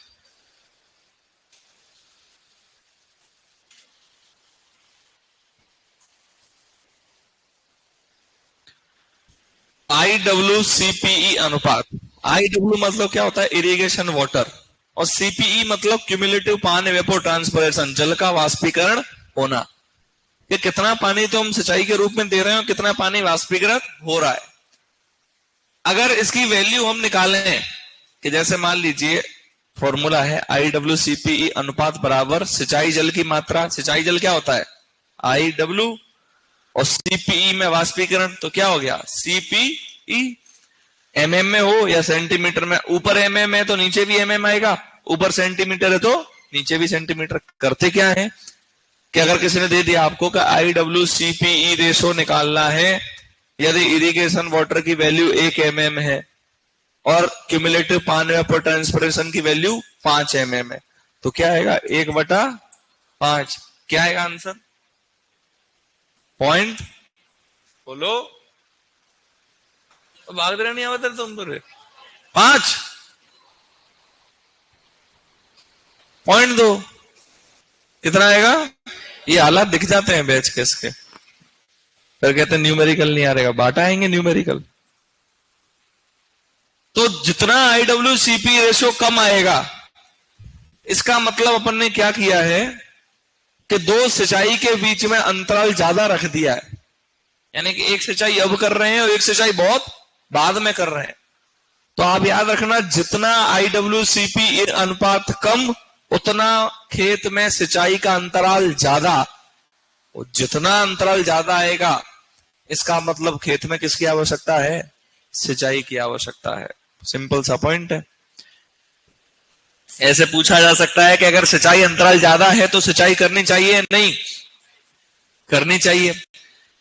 IWCPE अनुपात। IW मतलब क्या होता है? Irrigation water. और CPE मतलब क्यूमुलेटिव पान वेपर ट्रांसपिरेशन, जल का वाष्पीकरण होना। कि कितना पानी तो हम सिंचाई के रूप में दे रहे हैं और कितना पानी वाष्पीकृत हो रहा है। अगर इसकी वैल्यू हम निकालें कि जैसे मान लीजिए फॉर्मूला है IWCPE अनुपात बराबर सिंचाई जल की मात्रा। सिंचाई जल क्या होता है? IW, और CPE में वाष्पीकरण, तो क्या हो गया? CPE। mm में हो या सेंटीमीटर में, ऊपर mm है तो नीचे भी mm आएगा, ऊपर सेंटीमीटर है तो नीचे भी सेंटीमीटर। करते क्या है कि अगर किसी ने दे दिया आपको कि IWCPE रेशो निकालना है, यदि इरिगेशन वाटर की वैल्यू 1 mm है और क्यूमुलेटिव पान वेपर ट्रांसपिरेशन की वैल्यू 5 mm है, तो क्या आएगा? 1/5। क्या आएगा आंसर? पॉइंट बोलो, भाग रहे नहीं आवा तुम तो 5.2। कितना आएगा? ये हालात दिख जाते हैं बैच के इसके, फिर कहते हैं न्यूमेरिकल नहीं आ रहेगा। बाटा आएंगे न्यूमेरिकल। तो जितना IWCP रेशो कम आएगा, इसका मतलब अपन ने क्या किया है कि 2 सिंचाई के बीच में अंतराल ज्यादा रख दिया है। यानी कि एक सिंचाई अब कर रहे हैं और एक सिंचाई बहुत बाद में कर रहे हैं। तो आप याद रखना, जितना IWCP अनुपात कम, उतना खेत में सिंचाई का अंतराल ज्यादा। और जितना अंतराल ज्यादा आएगा, इसका मतलब खेत में किसकी आवश्यकता है? सिंचाई की आवश्यकता है। सिंपल सा पॉइंट है। ऐसे पूछा जा सकता है कि अगर सिंचाई अंतराल ज्यादा है तो सिंचाई करनी चाहिए? नहीं करनी चाहिए।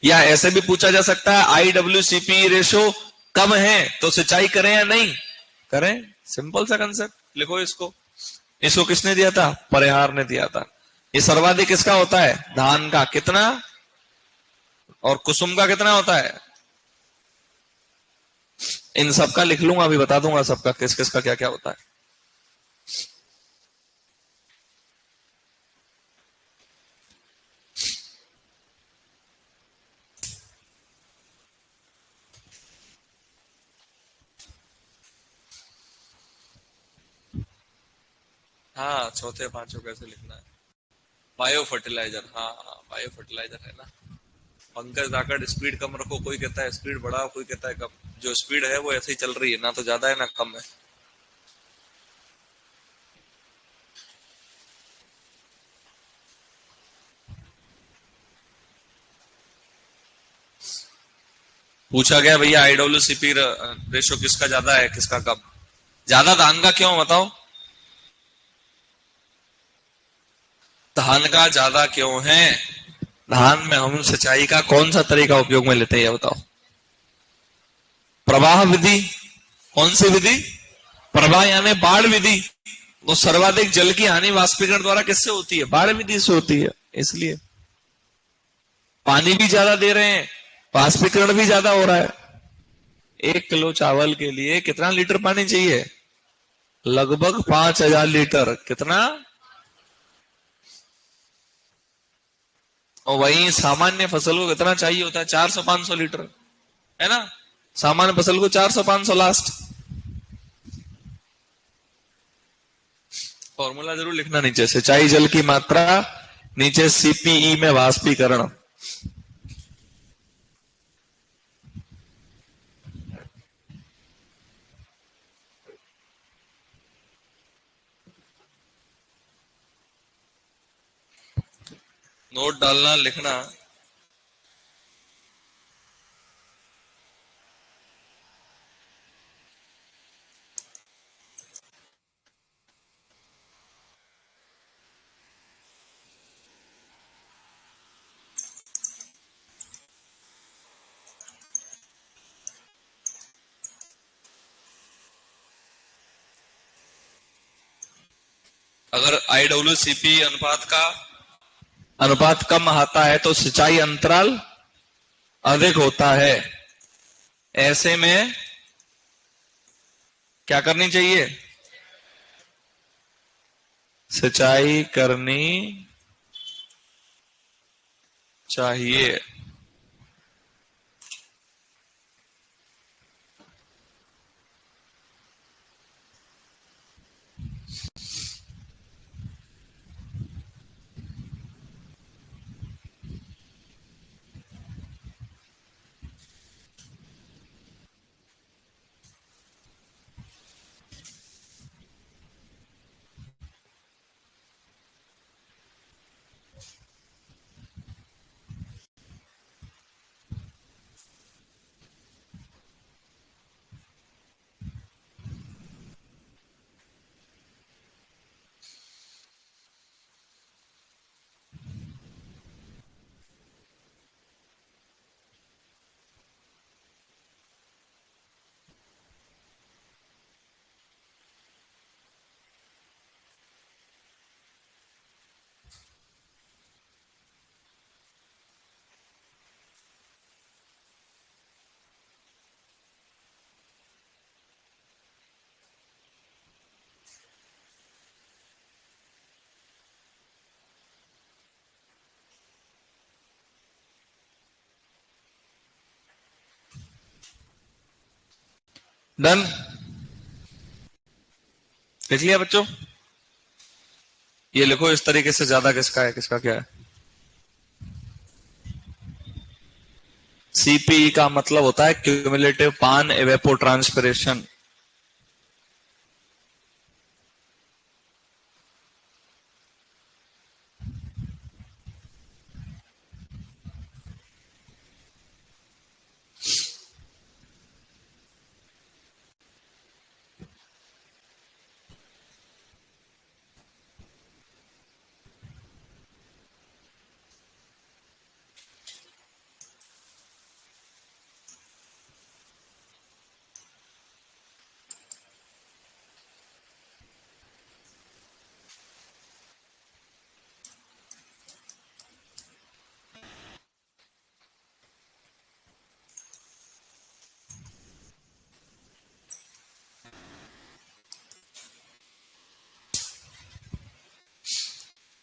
या ऐसे भी पूछा जा सकता है IWCP रेशो कम है तो सिंचाई करें या नहीं करें? सिंपल सा कंसेप्ट। लिखो इसको। इसको किसने दिया था? परिहार ने दिया था। ये सर्वाधिक किसका होता है? धान का। कितना? और कुसुम का कितना होता है? इन सबका लिख लूंगा, अभी बता दूंगा सबका किस किस का क्या क्या होता है। हाँ, चौथे पांचों कैसे लिखना है? Bio fertiliser. हाँ हाँ, बायो फर्टिलाइजर है ना। पंकज धाकड़, स्पीड कम रखो। कोई कहता है स्पीड बढ़ाओ, कोई कहता है कम। जो स्पीड है वो ऐसे ही चल रही है, ना तो ज्यादा है ना कम है। पूछा गया भैया IWCP रेशो किसका ज्यादा है किसका कम? ज्यादा धान का क्यों बताओ? धान का ज्यादा क्यों है? धान में हम सिंचाई का कौन सा तरीका उपयोग में लेते हैं, ये बताओ। प्रवाह विधि। कौन सी विधि? प्रवाह यानी बाढ़ विधि। वो सर्वाधिक जल की हानि वाष्पीकरण द्वारा किससे होती है? बाढ़ विधि से होती है। इसलिए पानी भी ज्यादा दे रहे हैं, वाष्पीकरण भी ज्यादा हो रहा है। 1 किलो चावल के लिए कितना लीटर पानी चाहिए? लगभग 5,000 लीटर। कितना? और वही सामान्य फसल को कितना चाहिए होता है? 400-500 लीटर, है ना? सामान्य फसल को 400-500 लास्ट। फॉर्मूला जरूर लिखना नीचे, सिंचाई जल की मात्रा, नीचे सीपीई में वाष्पीकरण। नोट डालना, लिखना। अगर IWCP अनुपात कम आता है तो सिंचाई अंतराल अधिक होता है। ऐसे में क्या करनी चाहिए? सिंचाई करनी चाहिए। डन? लिख लिया बच्चों? ये लिखो इस तरीके से, ज्यादा किसका है किसका क्या है। सीपीई का मतलब होता है क्यूमुलेटिव पान एवेपोट्रांसपिरेशन।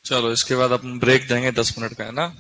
चलो इसके बाद अपन ब्रेक देंगे 10 मिनट का, है ना?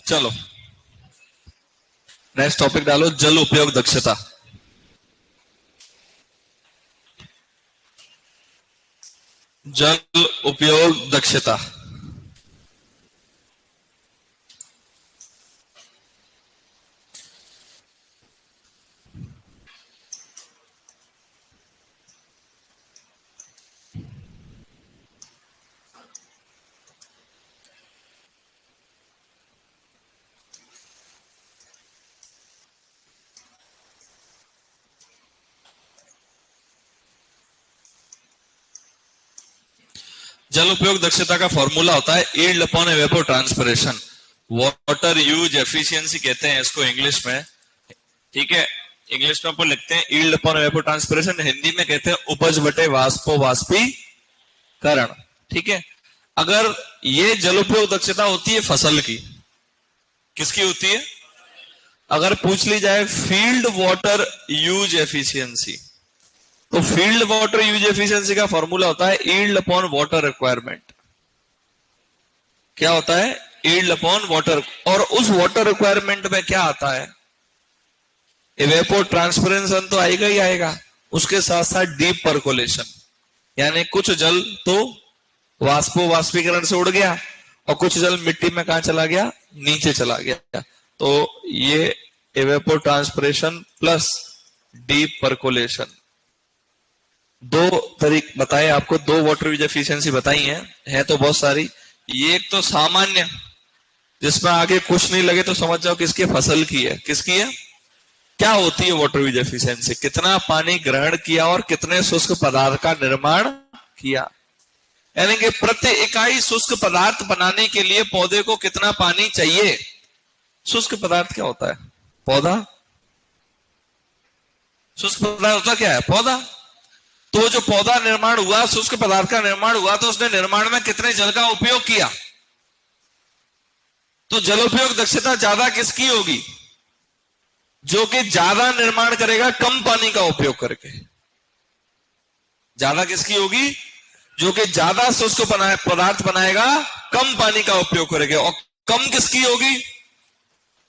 चलो नेक्स्ट टॉपिक डालो, जल उपयोग दक्षता। जल उपयोग दक्षता। जल उपयोग दक्षता का फॉर्मूला होता है yield upon evapotranspiration. Water use efficiency कहते हैं इसको इंग्लिश में, ठीक है। इंग्लिश में अपन लिखते हैं यील्ड अपॉन एवेपोट्रांसपिरेशन, हिंदी में कहते हैं उपज बटे वाष्पोवाष्पीकरण, ठीक है। अगर ये जल उपयोग दक्षता होती है फसल की, किसकी होती है? अगर पूछ ली जाए फील्ड वाटर यूज एफिशिएंसी, तो फील्ड वाटर यूज एफिशिएंसी का फॉर्मूला होता है यील्ड अपॉन वाटर रिक्वायरमेंट। क्या होता है? Yield upon water. और उस वाटर रिक्वायरमेंट में क्या आता है? एवेपोट्रांसपिरेशन तो आएगा ही आएगा, उसके साथ साथ डीप परकोलेशन, यानी कुछ जल तो वाष्पोवाष्पीकरण से उड़ गया और कुछ जल मिट्टी में कहां चला गया? नीचे चला गया। तो ये एवेपोट्रांसपिरेशन प्लस डीप परकोलेशन, दो तरीके बताए आपको, दो वाटर यूज एफिशिएंसी बताई है तो बहुत सारी। ये एक तो सामान्य, जिसमें आगे कुछ नहीं लगे तो समझ जाओ किसकी? फसल की है। किसकी है? क्या होती है वाटर यूज एफिशिएंसी? कितना पानी ग्रहण किया और कितने शुष्क पदार्थ का निर्माण किया, यानी कि प्रति इकाई शुष्क पदार्थ बनाने के लिए पौधे को कितना पानी चाहिए। शुष्क पदार्थ क्या होता है? पौधा। शुष्क पदार्थ होता क्या है? पौधा। तो जो पौधा निर्माण हुआ, शुष्क पदार्थ का निर्माण हुआ, तो उसने निर्माण में कितने जल का उपयोग किया? तो जल उपयोग दक्षता ज्यादा किसकी होगी? जो कि ज्यादा निर्माण करेगा कम पानी का उपयोग करके। ज्यादा किसकी होगी? जो कि ज्यादा शुष्क पदार्थ बनाएगा कम पानी का उपयोग करेगा। और कम किसकी होगी?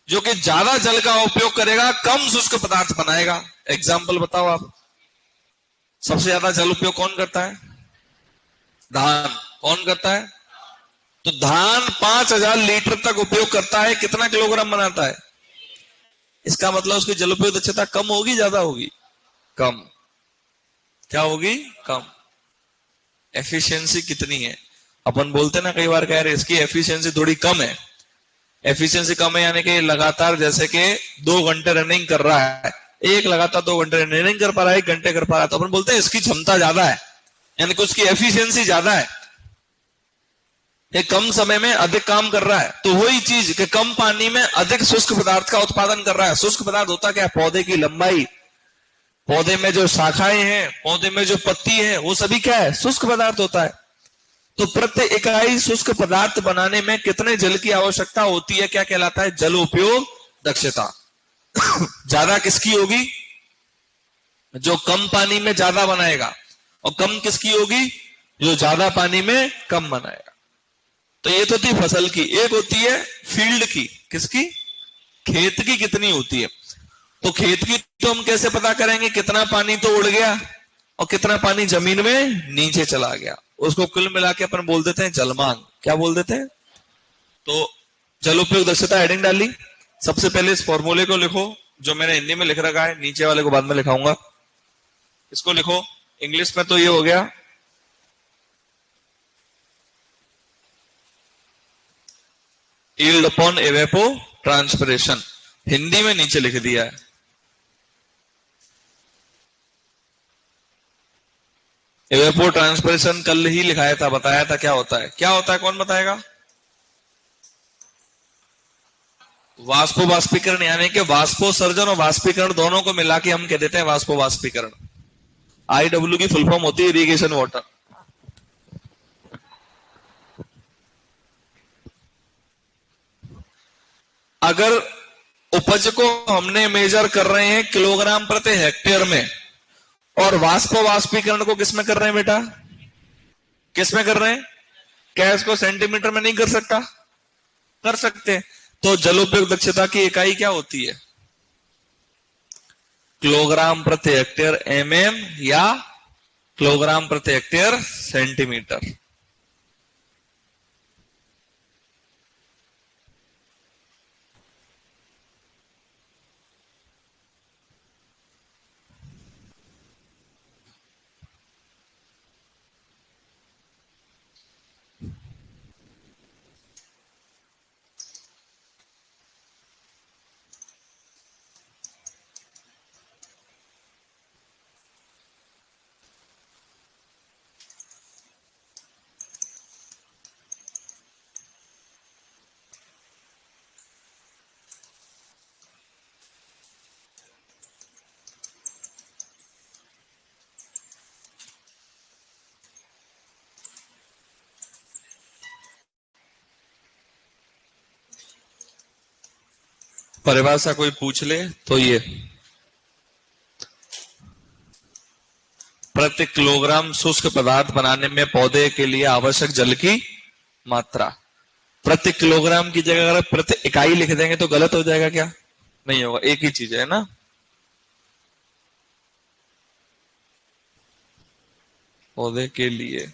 जो कि ज्यादा जल का उपयोग करेगा कम शुष्क पदार्थ बनाएगा। एग्जाम्पल बताओ आप, सबसे ज्यादा जल उपयोग कौन करता है? धान। कौन करता है? तो धान 5000 लीटर तक उपयोग करता है, कितना किलोग्राम बनाता है? इसका मतलब उसकी जल उपयोग दक्षता कम होगी ज्यादा होगी? कम। क्या होगी? कम। एफिशिएंसी कितनी है? अपन बोलते ना कई बार, कह रहे इसकी एफिशिएंसी थोड़ी कम है। एफिशिएंसी कम है यानी कि लगातार जैसे कि 2 घंटे रनिंग कर रहा है, एक लगातार 2 घंटे रनिंग कर पा रहा है, 1 घंटे कर पा रहा है, तो अपन बोलते हैं इसकी क्षमता ज्यादा है, यानी कि उसकी एफिशिएंसी ज्यादा है, ये कम समय में अधिक काम कर रहा है। तो वही चीज कि कम पानी में अधिक शुष्क पदार्थ का उत्पादन कर रहा है। शुष्क पदार्थ होता क्या है? पौधे की लंबाई, पौधे में जो शाखाएं हैं, पौधे में जो पत्ती है, वो सभी क्या है? शुष्क पदार्थ होता है। तो प्रति इकाई शुष्क पदार्थ बनाने में कितने जल की आवश्यकता होती है? क्या कहलाता है? जल उपयोग दक्षता। ज्यादा किसकी होगी? जो कम पानी में ज्यादा बनाएगा। और कम किसकी होगी? जो ज्यादा पानी में कम बनाएगा। तो ये तो थी फसल की। एक होती है फील्ड की। किसकी? खेत की कितनी होती है। तो खेत की तो हम कैसे पता करेंगे? कितना पानी तो उड़ गया और कितना पानी जमीन में नीचे चला गया, उसको कुल मिला के अपन बोल देते हैं जलमांग। क्या बोल देते हैं? तो जल उपयोग दक्षता हेडिंग डाली। सबसे पहले इस फॉर्मूले को लिखो, जो मैंने हिंदी में लिख रखा है, नीचे वाले को बाद में लिखाऊंगा। इसको लिखो इंग्लिश में, तो ये हो गया यील्ड अपॉन एवेपोट्रांसपिरेशन, हिंदी में नीचे लिख दिया है। एवेपोट्रांसपिरेशन कल ही लिखाया था, बताया था क्या होता है। क्या होता है कौन बताएगा? वाष्पोवाष्पीकरण, यानी कि वाष्पोसर्जन और वाष्पीकरण दोनों को मिला के हम कह देते हैं वाष्पोवाष्पीकरण। IW की फुल फॉर्म होती है इरिगेशन वाटर। अगर उपज को हमने मेजर कर रहे हैं किलोग्राम प्रति हेक्टेयर में, और वाष्पोवाष्पीकरण को किसमें कर रहे हैं बेटा? किसमें कर रहे हैं? क्या इसको सेंटीमीटर में नहीं कर सकता? कर सकते हैं। तो जलोपयोग दक्षता की इकाई क्या होती है? किलोग्राम प्रति हेक्टेयर एमएम या किलोग्राम प्रति हेक्टेयर सेंटीमीटर। परिभाषा कोई पूछ ले तो ये प्रति किलोग्राम शुष्क पदार्थ बनाने में पौधे के लिए आवश्यक जल की मात्रा। प्रति किलोग्राम की जगह अगर प्रति इकाई लिख देंगे तो गलत हो जाएगा क्या? नहीं होगा, एक ही चीज है ना। पौधे के लिए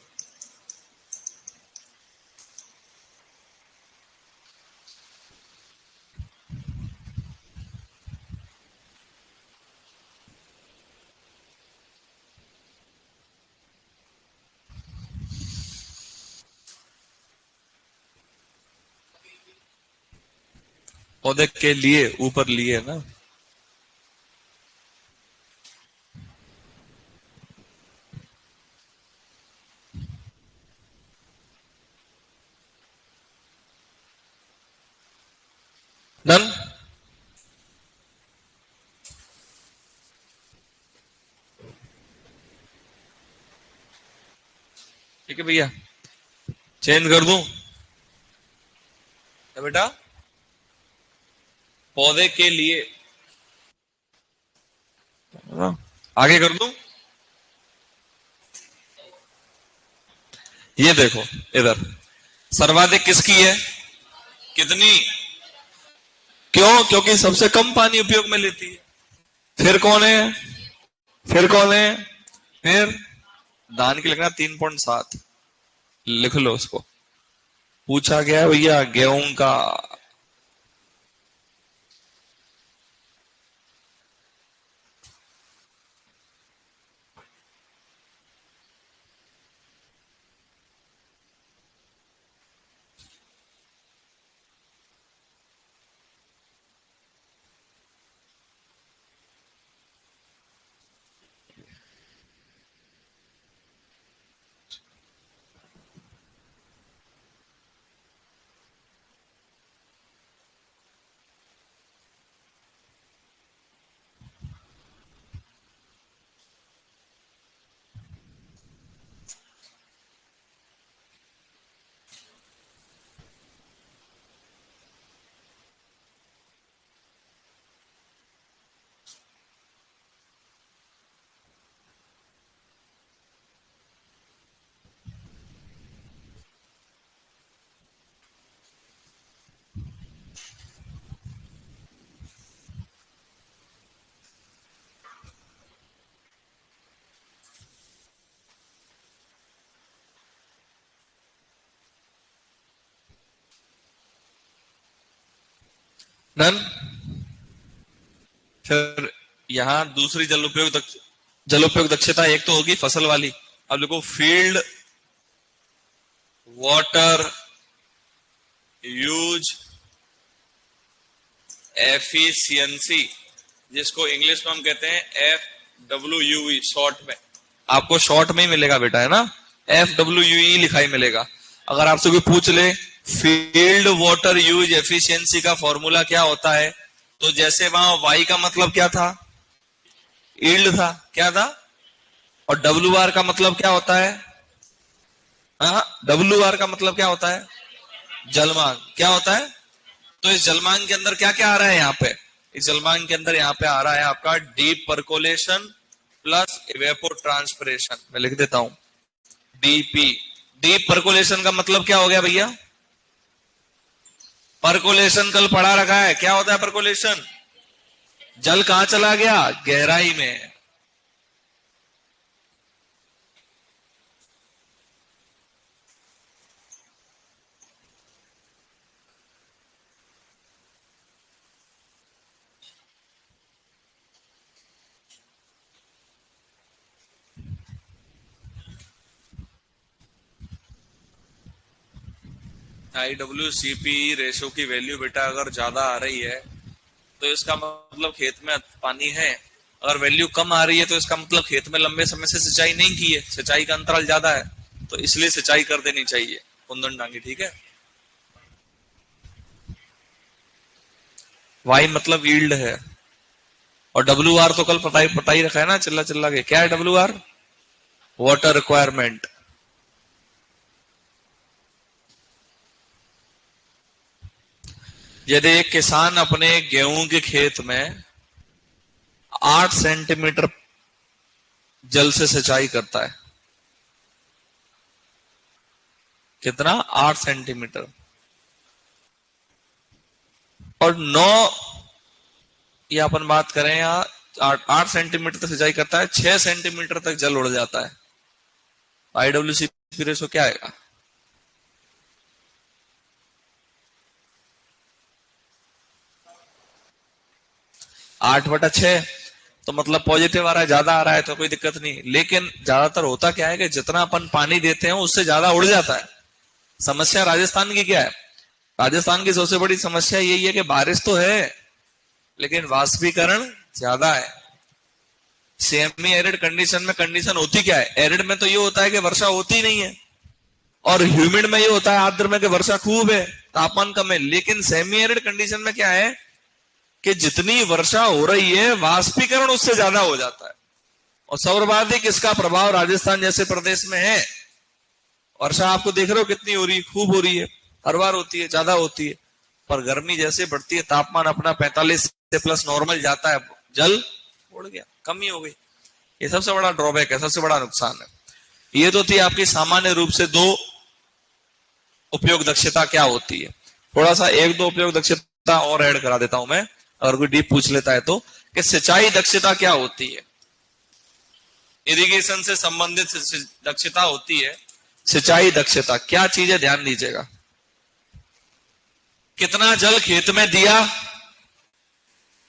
पौधे के लिए ऊपर लिए ना। डन। ठीक है भैया, चेंज कर दूं बेटा? पौधे के लिए आगे कर दूं? ये देखो इधर सर्वाधिक किसकी है? कितनी? क्यों? क्योंकि सबसे कम पानी उपयोग में लेती है। फिर कौन है? फिर कौन है? फिर धान की लिखना 3.7 लिख लो उसको। पूछा गया है भैया गेहूं का। डन। फिर यहां दूसरी जलोपयोग दक्षता एक तो होगी फसल वाली। अब देखो फील्ड वाटर यूज एफिशिएंसी, जिसको इंग्लिश में हम कहते हैं FWUE शॉर्ट में। आपको शॉर्ट में ही मिलेगा बेटा, है ना? FWUE लिखा ही मिलेगा। अगर आपसे कोई पूछ ले फील्ड वाटर यूज एफिशिएंसी का फॉर्मूला क्या होता है, तो जैसे वहां वाई का मतलब क्या था? ईल्ड था। क्या था? और WR का मतलब क्या होता है? हाँ, WR का मतलब क्या होता है? जलमांग। क्या होता है? तो इस जलमांग के अंदर क्या क्या आ रहा है? यहाँ पे इस जलमांग के अंदर यहाँ पे आ रहा है आपका डीप परकोलेशन प्लस इवेपो ट्रांसपिरेशन। मैं लिख देता हूं डीपी। डीप परकोलेशन का मतलब क्या हो गया भैया? परकोलेशन कल पढ़ा रखा है, क्या होता है परकोलेशन? जल कहां चला गया? गहराई में। IWCP रेशो की वैल्यू बेटा अगर ज्यादा आ रही है तो इसका मतलब खेत में पानी है, अगर वैल्यू कम आ रही है तो इसका मतलब खेत में लंबे समय से सिंचाई नहीं की है, सिंचाई का अंतराल ज्यादा है, तो इसलिए सिंचाई कर देनी चाहिए कुंदन डांगी। ठीक है। वाई मतलब यील्ड है, और WR तो कल पता ही रखा है ना, चिल्ला चिल्ला के। क्या है WR? Water requirement. यदि एक किसान अपने गेहूं के खेत में 8 सेंटीमीटर जल से सिंचाई करता है, कितना? 8 सेंटीमीटर, और 9, ये अपन बात करें यहाँ 8 सेंटीमीटर तक सिंचाई करता है, 6 सेंटीमीटर तक जल उड़ जाता है, IWCP रेशो क्या आएगा? 8/6। तो मतलब पॉजिटिव आ रहा है, ज्यादा आ रहा है तो कोई दिक्कत नहीं। लेकिन ज्यादातर होता क्या है कि जितना अपन पानी देते हैं उससे ज्यादा उड़ जाता है। समस्या राजस्थान की क्या है? राजस्थान की सबसे बड़ी समस्या यही है कि बारिश तो है लेकिन वाष्पीकरण ज्यादा है। सेमी एरिड कंडीशन में कंडीशन होती क्या है? एरिड में तो ये होता है कि वर्षा होती नहीं है, और ह्यूमिड में ये होता है आर्द्र में कि वर्षा खूब है, तापमान कम है। लेकिन सेमी एरिड कंडीशन में क्या है कि जितनी वर्षा हो रही है वाष्पीकरण उससे ज्यादा हो जाता है। और सर्वाधिक इसका प्रभाव राजस्थान जैसे प्रदेश में है। वर्षा आपको देख रहे हो कितनी हो रही है, खूब हो रही है, हर बार होती है, ज्यादा होती है। पर गर्मी जैसे बढ़ती है, तापमान अपना 45 से प्लस नॉर्मल जाता है, जल उड़ गया, कमी हो गई। ये सबसे बड़ा ड्रॉबैक है, सबसे बड़ा नुकसान है। ये तो थी आपकी सामान्य रूप से 2 उपयोग दक्षता क्या होती है। थोड़ा सा 1-2 उपयोग दक्षता और ऐड करा देता हूं मैं, अगर कोई डीप पूछ लेता है तो, कि सिंचाई दक्षता क्या होती है। इरिगेशन से संबंधित दक्षता होती है सिंचाई दक्षता। क्या चीज है, ध्यान दीजिएगा। कितना जल खेत में दिया,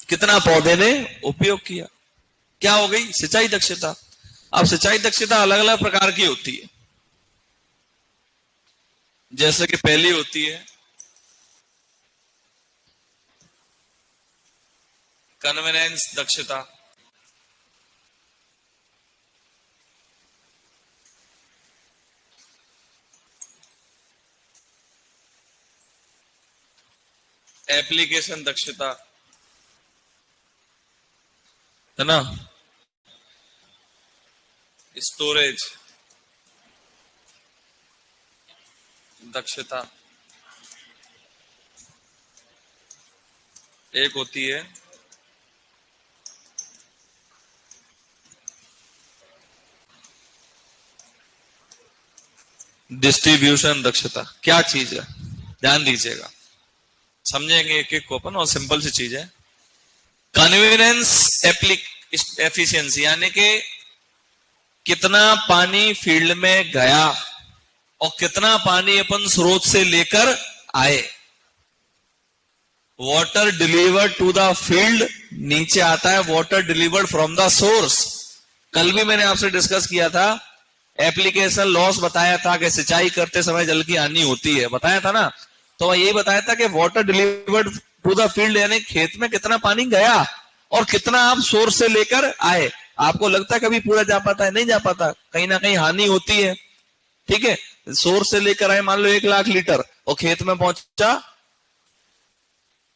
कितना पौधे ने उपयोग किया, क्या हो गई? सिंचाई दक्षता। अब सिंचाई दक्षता अलग अलग प्रकार की होती है। जैसे कि पहली होती है कन्वेनेंस दक्षता, एप्लीकेशन दक्षता, है ना, स्टोरेज दक्षता, एक होती है डिस्ट्रीब्यूशन दक्षता। क्या चीज है, ध्यान दीजिएगा, समझेंगे एक एक को अपन, और सिंपल सी चीज है। कन्वीनियंस एफिशिएंसी, यानी कि कितना पानी फील्ड में गया और कितना पानी अपन स्रोत से लेकर आए। Water delivered to the field, नीचे आता है water delivered from the source. कल भी मैंने आपसे डिस्कस किया था, एप्लीकेशन लॉस बताया था कि सिंचाई करते समय जल की हानि होती है, बताया था ना। तो यही बताया था कि water delivered to the field, यानी खेत में कितना पानी गया और कितना आप सोर्स से लेकर आए। आपको लगता है कभी पूरा जा पाता है? नहीं जा पाता, कहीं ना कहीं हानि होती है। ठीक है, सोर्स से लेकर आए मान लो 1 लाख लीटर और खेत में पहुंचा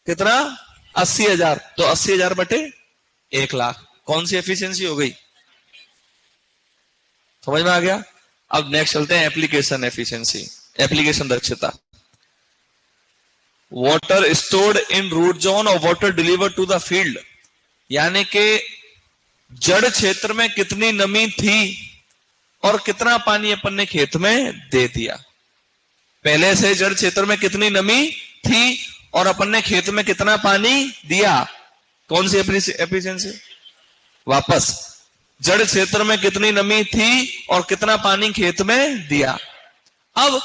कितना? 80,000, तो 80,000 बटे 1 लाख, कौन सी एफिशिएंसी हो गई? समझ में आ गया। अब नेक्स्ट चलते हैं एप्लीकेशन एफिशिएंसी, एप्लीकेशन दक्षता। Water stored in root zone और water delivered to the field, यानी कि जड़ क्षेत्र में कितनी नमी थी और कितना पानी अपन ने खेत में दे दिया। पहले से जड़ क्षेत्र में कितनी नमी थी और अपन ने खेत में कितना पानी दिया, कौन सी एफिशिएंसी? वापस जड़ क्षेत्र में कितनी नमी थी और कितना पानी खेत में दिया। अब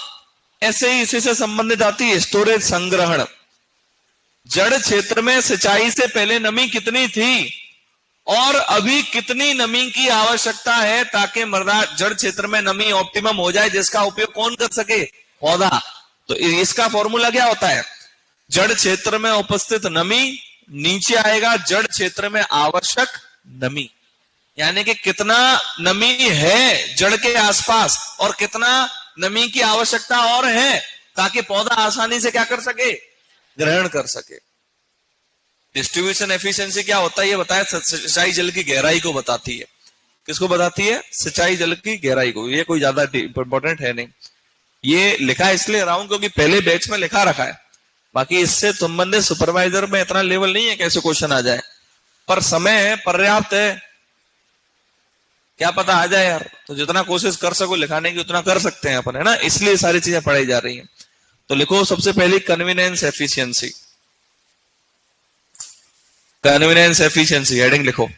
ऐसे ही इसी से संबंधित आती है स्टोरेज, संग्रहण। जड़ क्षेत्र में सिंचाई से पहले नमी कितनी थी और अभी कितनी नमी की आवश्यकता है ताकि मृदा जड़ क्षेत्र में नमी ऑप्टिमम हो जाए, जिसका उपयोग कौन कर सके? पौधा। तो इसका फॉर्मूला क्या होता है? जड़ क्षेत्र में उपस्थित नमी नीचे आएगा जड़ क्षेत्र में आवश्यक नमी, यानी कि कितना नमी है जड़ के आसपास और कितना नमी की आवश्यकता और है ताकि पौधा आसानी से क्या कर सके? ग्रहण कर सके। डिस्ट्रीब्यूशन एफिशिएंसी क्या होता है ये बताया, सिंचाई जल की गहराई को बताती है। किसको बताती है? सिंचाई जल की गहराई को। ये कोई ज्यादा इंपॉर्टेंट है नहीं, ये लिखा इसलिए रहा हूं क्योंकि पहले बैच में लिखा रखा है। बाकी इससे संबंधित सुपरवाइजर में इतना लेवल नहीं है कैसे क्वेश्चन आ जाए, पर समय है, पर्याप्त है, क्या पता आ जाए यार। तो जितना कोशिश कर सको लिखाने की उतना कर सकते हैं अपन, है ना, इसलिए सारी चीजें पढ़ाई जा रही हैं। तो लिखो सबसे पहले convenience efficiency. Convenience efficiency heading लिखो।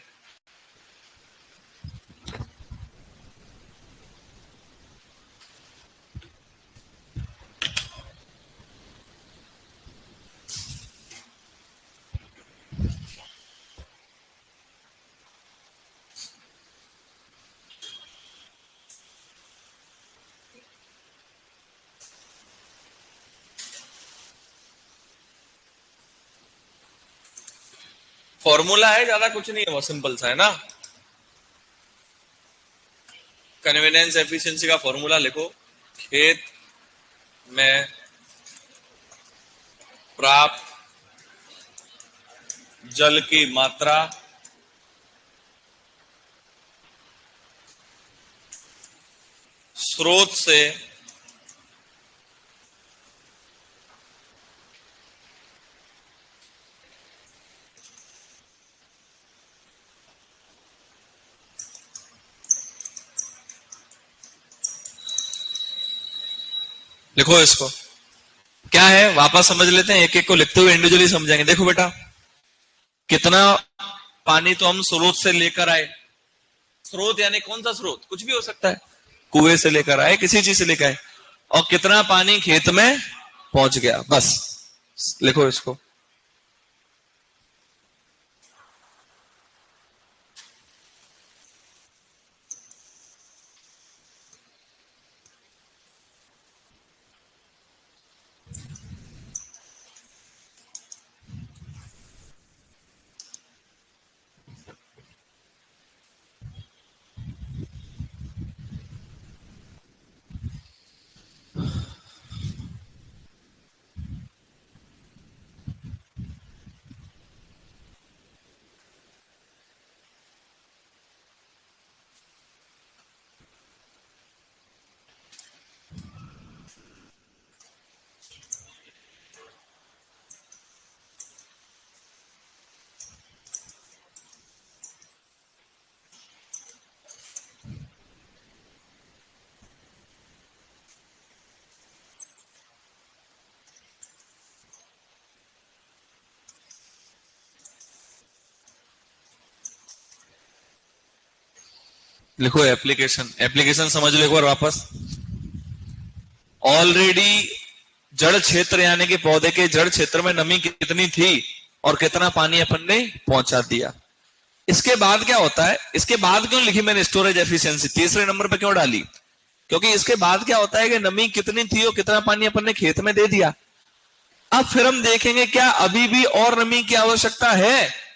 फॉर्मूला है, ज्यादा कुछ नहीं है, वो सिंपल सा है ना। कन्वीनियंस एफिशिएंसी का फॉर्मूला लिखो। खेत में प्राप्त जल की मात्रा स्रोत से लिखो। इसको क्या है वापस समझ लेते हैं, एक एक को लिखते हुए इंडिविजुअली समझेंगे। देखो बेटा, कितना पानी तो हम स्रोत से लेकर आए। स्रोत यानी कौन सा स्रोत? कुछ भी हो सकता है, कुएं से लेकर आए, किसी चीज से लेकर आए, और कितना पानी खेत में पहुंच गया, बस लिखो इसको। लिखो एप्लीकेशन। एप्लीकेशन समझ लो एक बार वापस। ऑलरेडी जड़ क्षेत्र यानी कि पौधे के जड़ क्षेत्र में नमी कितनी थी और कितना पानी अपन ने पहुंचा दिया। इसके बाद क्या होता है, इसके बाद क्यों लिखी मैंने स्टोरेज एफिशिएंसी, तीसरे नंबर पे क्यों डाली? क्योंकि इसके बाद क्या होता है कि नमी कितनी थी और कितना पानी अपन ने खेत में दे दिया। अब फिर हम देखेंगे क्या अभी भी और नमी की आवश्यकता है,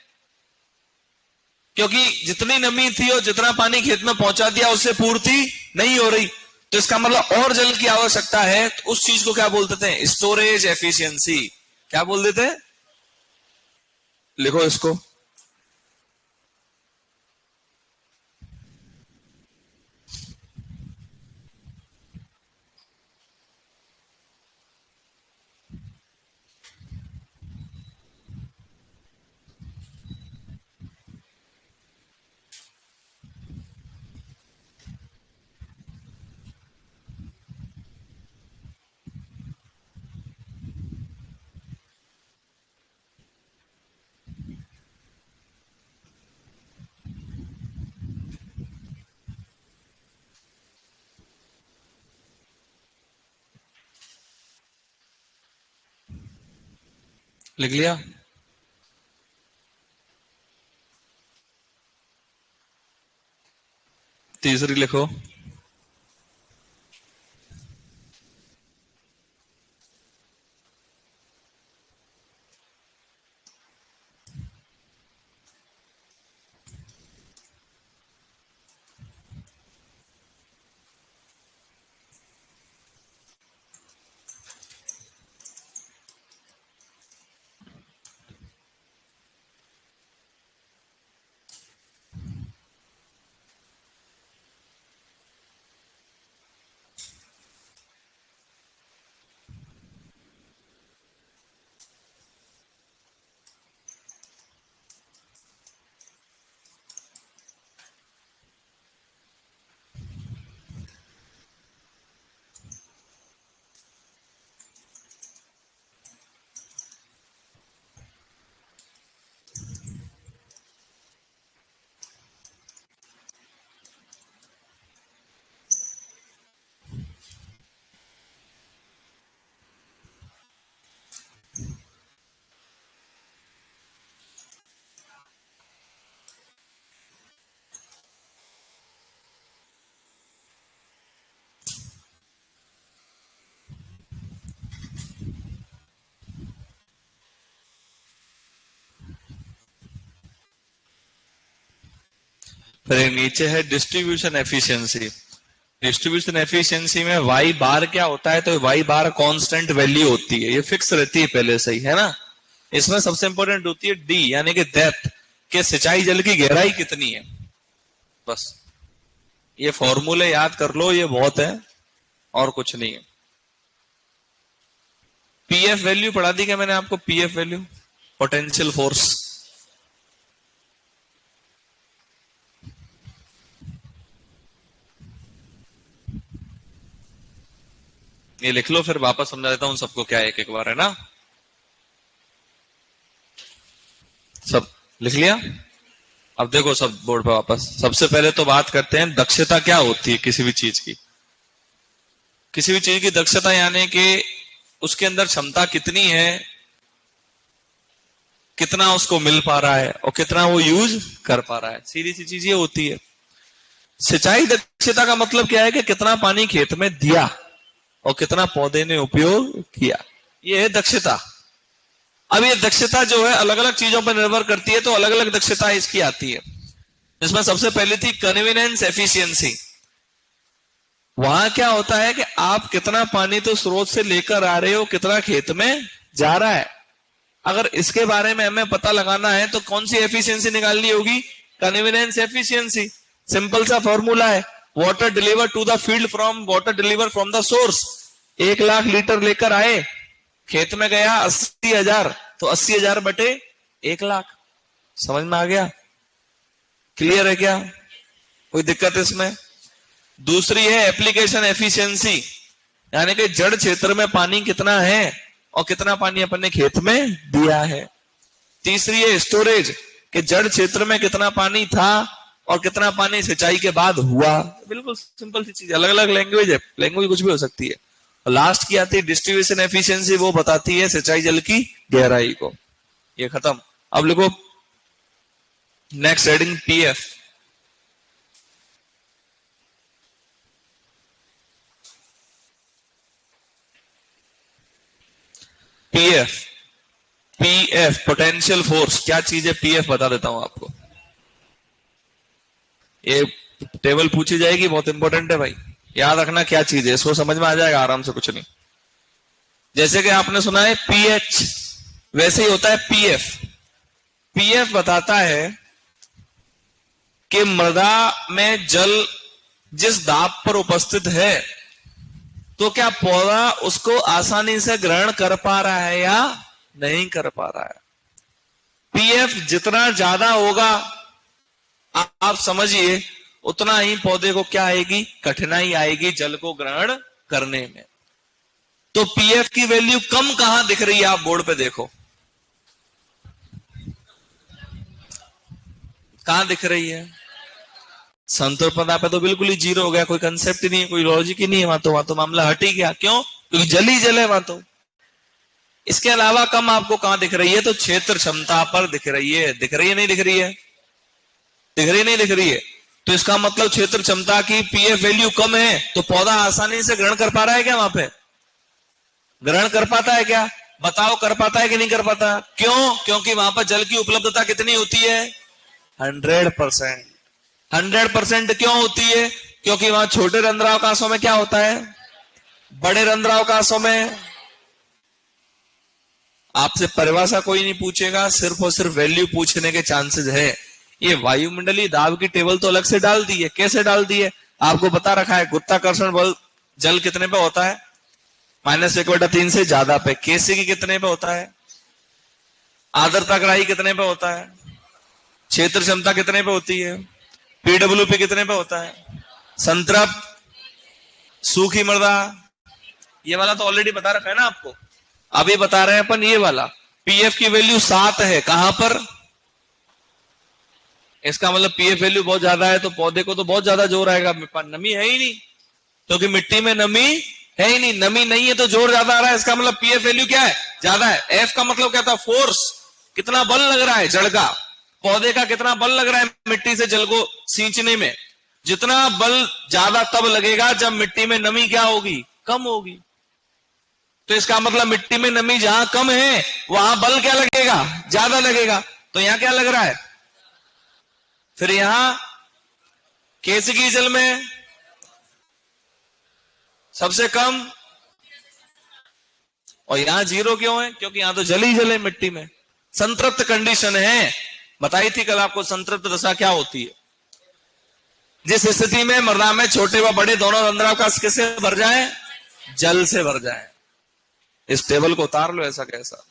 क्योंकि जितनी नमी थी और जितना पानी खेत में पहुंचा दिया उससे पूर्ति नहीं हो रही, तो इसका मतलब और जल की आवश्यकता है। तो उस चीज को क्या बोलते थे? Storage efficiency. क्या बोल देते हैं? लिखो इसको। लिख लिया? तीसरी लिखो। फिर नीचे है डिस्ट्रीब्यूशन एफिशिएंसी। डिस्ट्रीब्यूशन एफिशिएंसी में वाई बार क्या होता है, तो वाई बार कांस्टेंट वैल्यू होती है, ये फिक्स रहती है पहले से ही, है ना। इसमें सबसे इंपॉर्टेंट होती है डी यानी कि डेप्थ, के सिंचाई जल की गहराई कितनी है। बस ये फॉर्मूले याद कर लो, ये बहुत है और कुछ नहीं है। पीएफ वैल्यू पढ़ा दी क्या मैंने आपको? PF value potential force. ये लिख लो, फिर वापस समझा देता हूं सबको क्या है एक एक बार, है ना। सब लिख लिया? अब देखो सब बोर्ड पे वापस। सबसे पहले तो बात करते हैं दक्षता क्या होती है किसी भी चीज की। किसी भी चीज की दक्षता यानी कि उसके अंदर क्षमता कितनी है, कितना उसको मिल पा रहा है और कितना वो यूज कर पा रहा है। सीधी सी चीज ये होती है। सिंचाई दक्षता का मतलब क्या है कि कितना पानी खेत में दिया और कितना पौधे ने उपयोग किया, ये है दक्षता। अब ये दक्षता जो है अलग अलग चीजों पर निर्भर करती है, तो अलग अलग दक्षता इसकी आती है। इसमें सबसे पहली थी कन्वीनियंस एफिशिएंसी। वहां क्या होता है कि आप कितना पानी तो स्रोत से लेकर आ रहे हो, कितना खेत में जा रहा है। अगर इसके बारे में हमें पता लगाना है तो कौन सी एफिशिएंसी निकालनी होगी? Conveyance efficiency. सिंपल सा फॉर्मूला है, water deliver to the field from water deliver from the source. 1,00,000 litre लेकर आए, खेत में गया 80,000, तो 80,000 बटे 1,00,000। समझ में आ गया? क्लियर है क्या? कोई दिक्कत इसमें? दूसरी है एप्लीकेशन एफिशिएंसी, यानी कि जड़ क्षेत्र में पानी कितना है और कितना पानी अपन ने खेत में दिया है। तीसरी है स्टोरेज, कि जड़ क्षेत्र में कितना पानी था और कितना पानी सिंचाई के बाद हुआ। बिल्कुल सिंपल सी चीज, अलग अलग लैंग्वेज है, लैंग्वेज कुछ भी हो सकती है। और लास्ट की आती है डिस्ट्रीब्यूशन एफिशिएंसी, वो बताती है सिंचाई जल की गहराई को। ये खत्म। अब लिखो next heading PF. PF, PF potential force क्या चीज है? पीएफ बता देता हूं आपको, ये टेबल पूछी जाएगी, बहुत इंपॉर्टेंट है भाई, याद रखना क्या चीज है, इसको समझ में आ जाएगा आराम से, कुछ नहीं। जैसे कि आपने सुना है पीएच, वैसे ही होता है पीएफ। पीएफ बताता है कि मृदा में जल जिस दाब पर उपस्थित है, तो क्या पौधा उसको आसानी से ग्रहण कर पा रहा है या नहीं कर पा रहा है। पीएफ जितना ज्यादा होगा, आप समझिए उतना ही पौधे को क्या आएगी? कठिनाई आएगी जल को ग्रहण करने में। तो पीएफ की वैल्यू कम कहां दिख रही है? आप बोर्ड पे देखो, कहां दिख रही है? संतुलन पदा पे तो बिल्कुल ही जीरो हो गया, कोई कंसेप्ट ही नहीं है, कोई लॉजिक ही नहीं है। वहां तो मामला हट ही गया। क्यों? क्योंकि जल ही जल है वहां तो। इसके अलावा कम आपको कहां दिख रही है? तो क्षेत्र क्षमता पर दिख रही है। दिख रही है नहीं दिख रही है? दिख रही नहीं दिख रही है? तो इसका मतलब क्षेत्र क्षमता की पीएफ वैल्यू कम है, तो पौधा आसानी से ग्रहण कर पा रहा है क्या? वहां पे ग्रहण कर पाता है क्या? बताओ, कर पाता है कि नहीं कर पाता? क्यों? क्योंकि वहां पर जल की उपलब्धता कितनी होती है? 100%। 100% क्यों होती है? क्योंकि वहां छोटे रंध्रावकाशों में क्या होता है, बड़े रंध्रावकाशों में आपसे परिभाषा कोई नहीं पूछेगा, सिर्फ और सिर्फ वैल्यू पूछने के चांसेस है। ये वायुमंडलीय दाब की टेबल तो अलग से डाल दी है। कैसे डाल दी है? आपको बता रखा है गुरुत्वाकर्षण बल जल कितने पे होता है? -1/3 से ज्यादा पे। केसी की कितने पे होता है? आर्द्रता ग्राही कितने पे होता है? क्षेत्र क्षमता कितने पे होती है? पीडब्ल्यूपी कितने पे होता है? संतृप्त, सूखी मृदा, ये वाला तो ऑलरेडी बता रखा है ना आपको। अभी बता रहे हैं अपन ये वाला। पीएफ की वैल्यू 7 है, कहां पर? इसका मतलब पीएफ वैल्यू बहुत ज्यादा है, तो पौधे को तो बहुत ज्यादा जोर आएगा। नमी है ही नहीं, क्योंकि मिट्टी में नमी है ही नहीं। नमी नहीं है तो जोर ज्यादा आ रहा है, इसका मतलब पीएफ वैल्यू क्या है? ज्यादा है। एफ का मतलब क्या था? फोर्स, कितना बल लग रहा है जड़ का। पौधे का कितना बल लग रहा है मिट्टी से जल को सींचने में? जितना बल ज्यादा तब लगेगा जब मिट्टी में नमी क्या होगी? कम होगी। तो इसका मतलब मिट्टी में नमी जहां कम है वहां बल क्या लगेगा? ज्यादा लगेगा। तो यहां क्या लग रहा है? फिर यहां केसकी जल में सबसे कम, और यहां 0 क्यों है? क्योंकि यहां तो जल ही जल है मिट्टी में। संतृप्त कंडीशन है। बताई थी कल आपको संतृप्त दशा क्या होती है। जिस स्थिति में मृदा में छोटे व बड़े दोनों रंध्रावकाश किससे भर जाए? जल से भर जाए। इस टेबल को उतार लो ऐसा कैसा।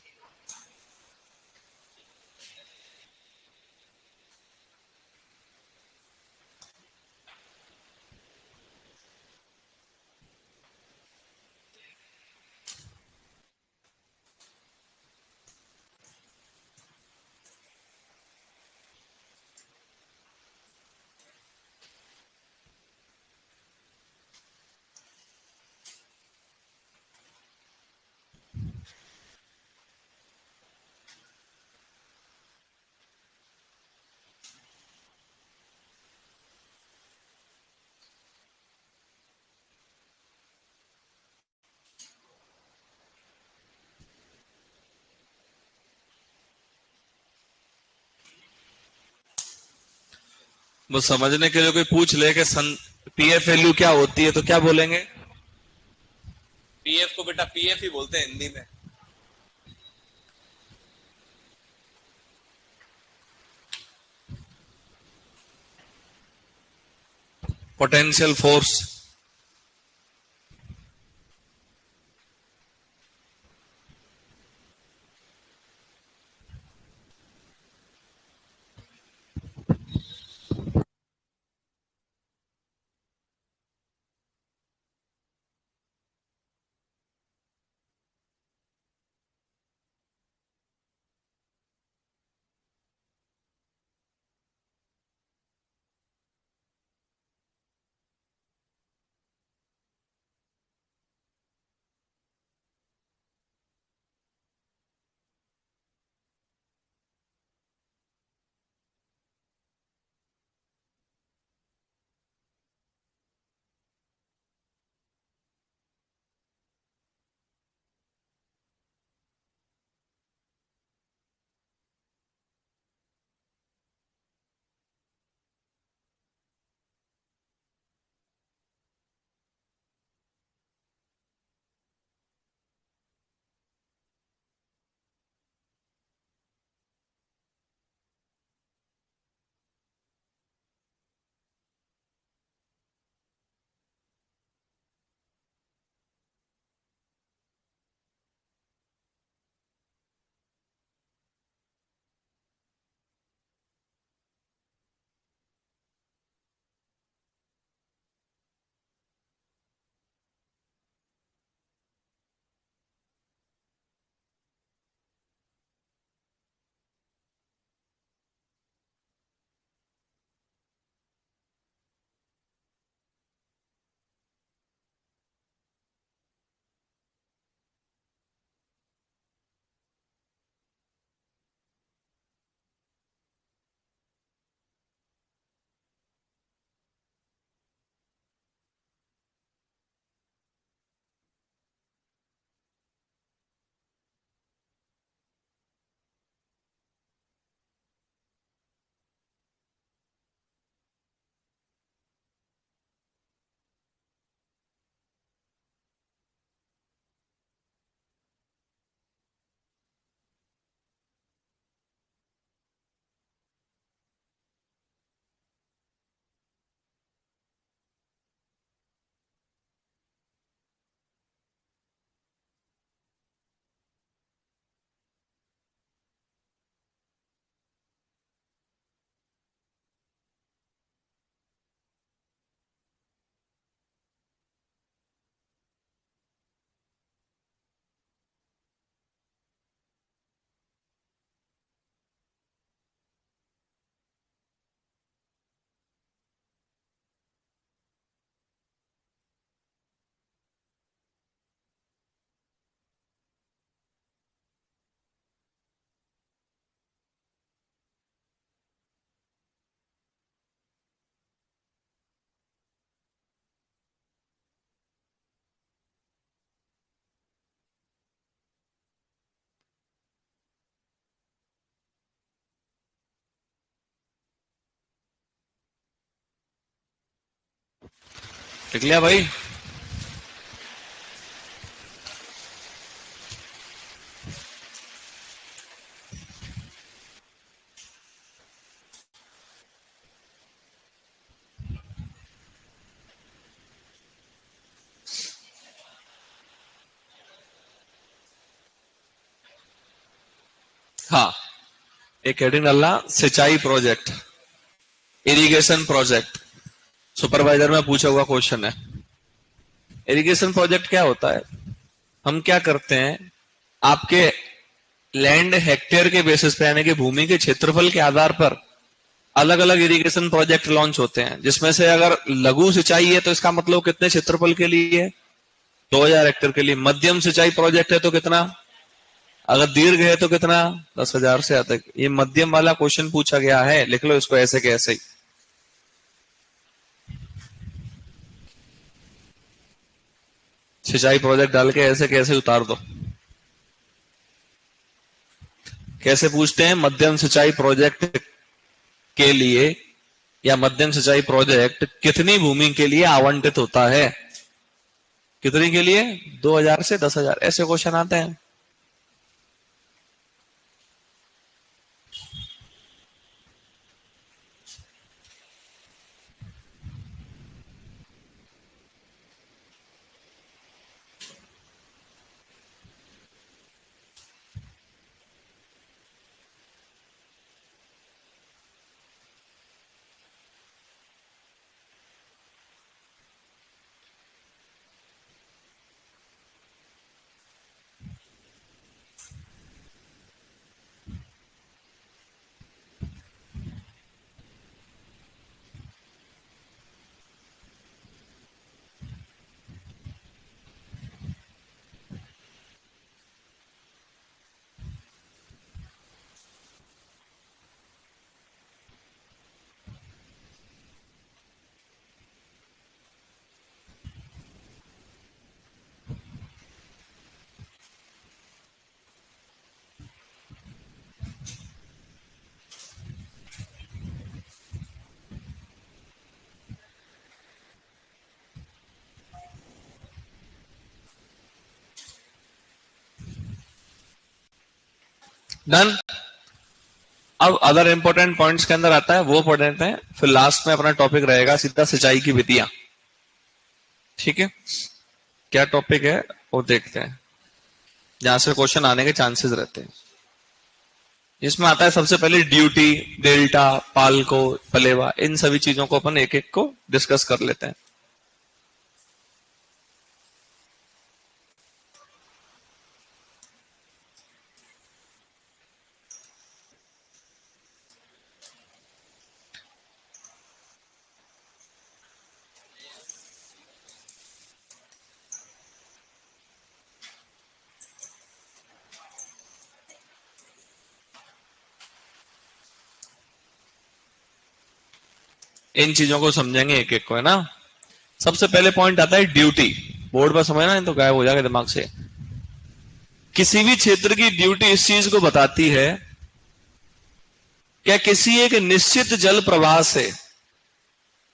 वो समझने के लिए कोई पूछ ले कि पीएफ वैल्यू क्या होती है, तो क्या बोलेंगे? पीएफ को बेटा पीएफ ही बोलते हैं हिंदी में। Potential force. लिख लिया भाई? हाँ, एक हेडिंग डालना, सिंचाई प्रोजेक्ट, इरिगेशन प्रोजेक्ट। सुपरवाइजर में पूछा हुआ क्वेश्चन है। इरिगेशन प्रोजेक्ट क्या होता है? हम क्या करते हैं, आपके लैंड हेक्टेयर के बेसिस पे, यानी कि भूमि के क्षेत्रफल के आधार पर अलग अलग इरिगेशन प्रोजेक्ट लॉन्च होते हैं, जिसमें से अगर लघु सिंचाई है तो इसका मतलब कितने क्षेत्रफल के लिए है? 2000 हेक्टेयर के लिए। मध्यम सिंचाई प्रोजेक्ट है तो कितना? अगर दीर्घ है तो कितना? 10,000 से अधिक। ये मध्यम वाला क्वेश्चन पूछा गया है, लिख लो इसको ऐसे के ऐसे ही। सिंचाई प्रोजेक्ट डाल के ऐसे कैसे उतार दो। कैसे पूछते हैं? मध्यम सिंचाई प्रोजेक्ट के लिए, या मध्यम सिंचाई प्रोजेक्ट कितनी भूमि के लिए आवंटित होता है? कितनी के लिए? 2000 से 10,000, ऐसे क्वेश्चन आते हैं। डन। अब अदर इंपॉर्टेंट पॉइंट्स के अंदर आता है, वो पढ़ते हैं, फिर लास्ट में अपना टॉपिक रहेगा सीधा सिंचाई की विधियां। ठीक है, क्या टॉपिक है वो देखते हैं, जहां से क्वेश्चन आने के चांसेस रहते हैं। इसमें आता है सबसे पहले ड्यूटी, डेल्टा, पाल्को, पलेवा, इन सभी चीजों को अपन एक एक को डिस्कस कर लेते हैं। इन चीजों को समझेंगे एक एक को, है ना। सबसे पहले पॉइंट आता है ड्यूटी। बोर्ड पर समझना, नहीं तो गायब हो जाएगा दिमाग से। किसी भी क्षेत्र की ड्यूटी इस चीज को बताती है क्या किसी एक निश्चित जल प्रवाह से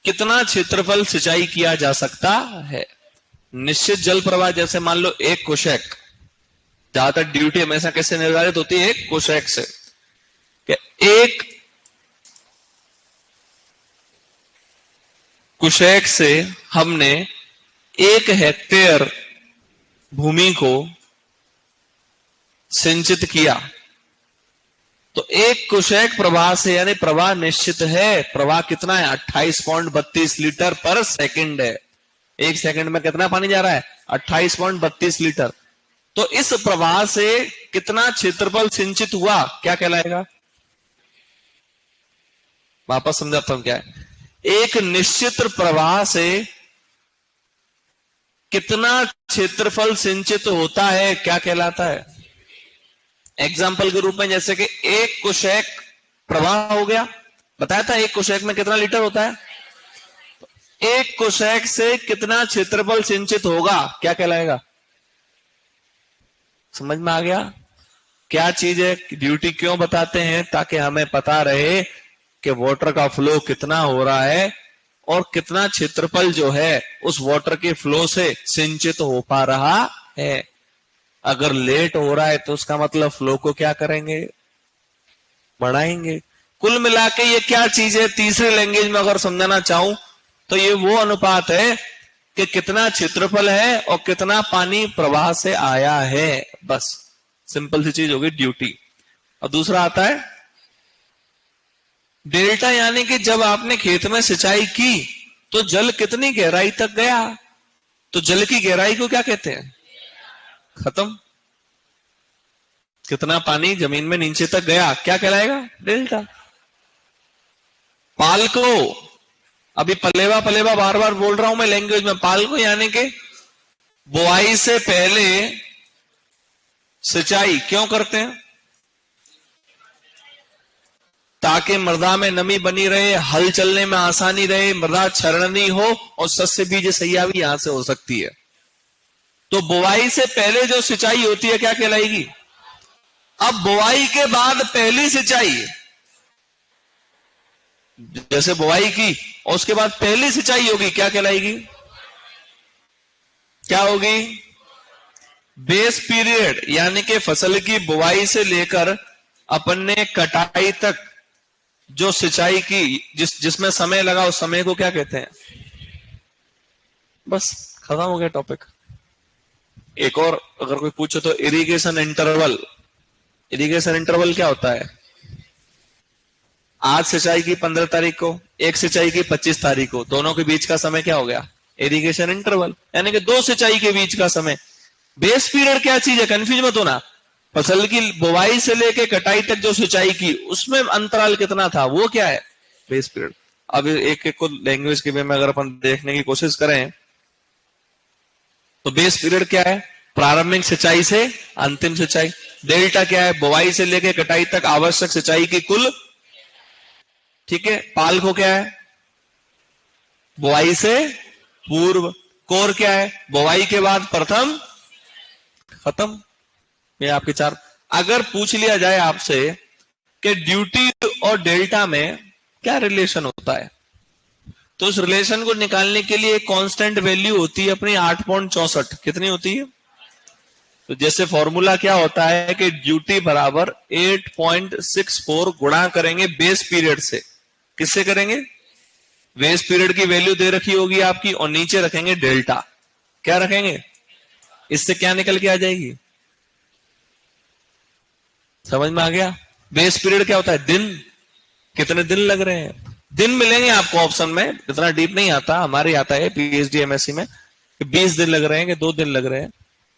कितना क्षेत्रफल सिंचाई किया जा सकता है। निश्चित जल प्रवाह, जैसे मान लो 1 कुशेक, ज्यादातर ड्यूटी हमेशा कैसे निर्धारित होती है? 1 कुशेक से। क्या 1 कुशेक से हमने 1 हेक्टेयर भूमि को सिंचित किया, तो 1 कुशेक प्रवाह से, यानी प्रवाह निश्चित है। प्रवाह कितना है? 28.32 लीटर पर सेकंड है। 1 सेकंड में कितना पानी जा रहा है? 28.32 लीटर। तो इस प्रवाह से कितना क्षेत्रफल सिंचित हुआ, क्या कहलाएगा? वापस समझाता हूं क्या है। एक निश्चित प्रवाह से कितना क्षेत्रफल सिंचित होता है, क्या कहलाता है? एग्जाम्पल के रूप में, जैसे कि 1 कुशेक प्रवाह हो गया, बताया था 1 कुशेक में कितना लीटर होता है। 1 कुशेक से कितना क्षेत्रफल सिंचित होगा, क्या कहलाएगा? समझ में आ गया क्या चीज है? ड्यूटी क्यों बताते हैं? ताकि हमें पता रहे कि वाटर का फ्लो कितना हो रहा है और कितना क्षेत्रफल जो है उस वाटर के फ्लो से सिंचित हो पा रहा है। अगर लेट हो रहा है तो उसका मतलब फ्लो को क्या करेंगे, बढ़ाएंगे। कुल मिला के ये क्या चीज है, तीसरे लैंग्वेज में अगर समझाना चाहूं तो ये वो अनुपात है कि कितना क्षेत्रफल है और कितना पानी प्रवाह से आया है। बस सिंपल सी चीज होगी ड्यूटी। और दूसरा आता है डेल्टा, यानी कि जब आपने खेत में सिंचाई की तो जल कितनी गहराई तक गया, तो जल की गहराई को क्या कहते हैं, खत्म। कितना पानी जमीन में नीचे तक गया क्या कहलाएगा, डेल्टा। पाल को, अभी पलेवा पलेवा बार बार बोल रहा हूं मैं लैंग्वेज में, पाल को यानी कि बुआई से पहले सिंचाई क्यों करते हैं, ताकि मृदा में नमी बनी रहे, हल चलने में आसानी रहे, मृदा क्षरणीय हो और सस्य बीज सैया भी यहां से हो सकती है। तो बुआई से पहले जो सिंचाई होती है क्या कहलाएगी। अब बुआई के बाद पहली सिंचाई, जैसे बुआई की और उसके बाद पहली सिंचाई होगी क्या कहलाएगी, क्या होगी, बेस पीरियड। यानी कि फसल की बुआई से लेकर अपन ने कटाई तक जो सिंचाई की, जिसमें समय लगा उस समय को क्या कहते हैं। बस खत्म हो गया टॉपिक। एक और अगर कोई पूछो तो इरिगेशन इंटरवल, इरिगेशन इंटरवल क्या होता है। आज सिंचाई की 15 तारीख को, एक सिंचाई की 25 तारीख को, दोनों के बीच का समय क्या हो गया, इरिगेशन इंटरवल, यानी कि दो सिंचाई के बीच का समय। बेस पीरियड क्या चीज है, कंफ्यूज मत होना। फसल की बुवाई से लेके कटाई तक जो सिंचाई की उसमें अंतराल कितना था, वो क्या है, बेस पीरियड। अब एक एक को लैंग्वेज के वे में अगर अपन देखने की कोशिश करें तो बेस पीरियड क्या है, प्रारंभिक सिंचाई से अंतिम सिंचाई। डेल्टा क्या है, बुवाई से लेके कटाई तक आवश्यक सिंचाई की कुल, ठीक है। पाल को क्या है, बुवाई से पूर्व। कोर क्या है, बुवाई के बाद प्रथम, खत्म। ये आपके चार। अगर पूछ लिया जाए आपसे कि ड्यूटी और डेल्टा में क्या रिलेशन होता है, तो उस रिलेशन को निकालने के लिए एक कांस्टेंट वैल्यू होती है अपनी 8.64। कितनी होती है, तो जैसे फॉर्मूला क्या होता है कि ड्यूटी बराबर 8.64 गुणा करेंगे बेस पीरियड से। किससे करेंगे, बेस पीरियड की वैल्यू दे रखी होगी आपकी और नीचे रखेंगे डेल्टा। क्या रखेंगे, इससे क्या निकल के आ जाएगी, समझ में आ गया। बेस पीरियड क्या होता है, दिन, कितने दिन लग रहे हैं। दिन मिलेंगे आपको ऑप्शन में, इतना डीप नहीं आता, हमारे आता है पीएचडी एमएससी में, 20 दिन लग रहे हैं कि 2 दिन लग रहे हैं।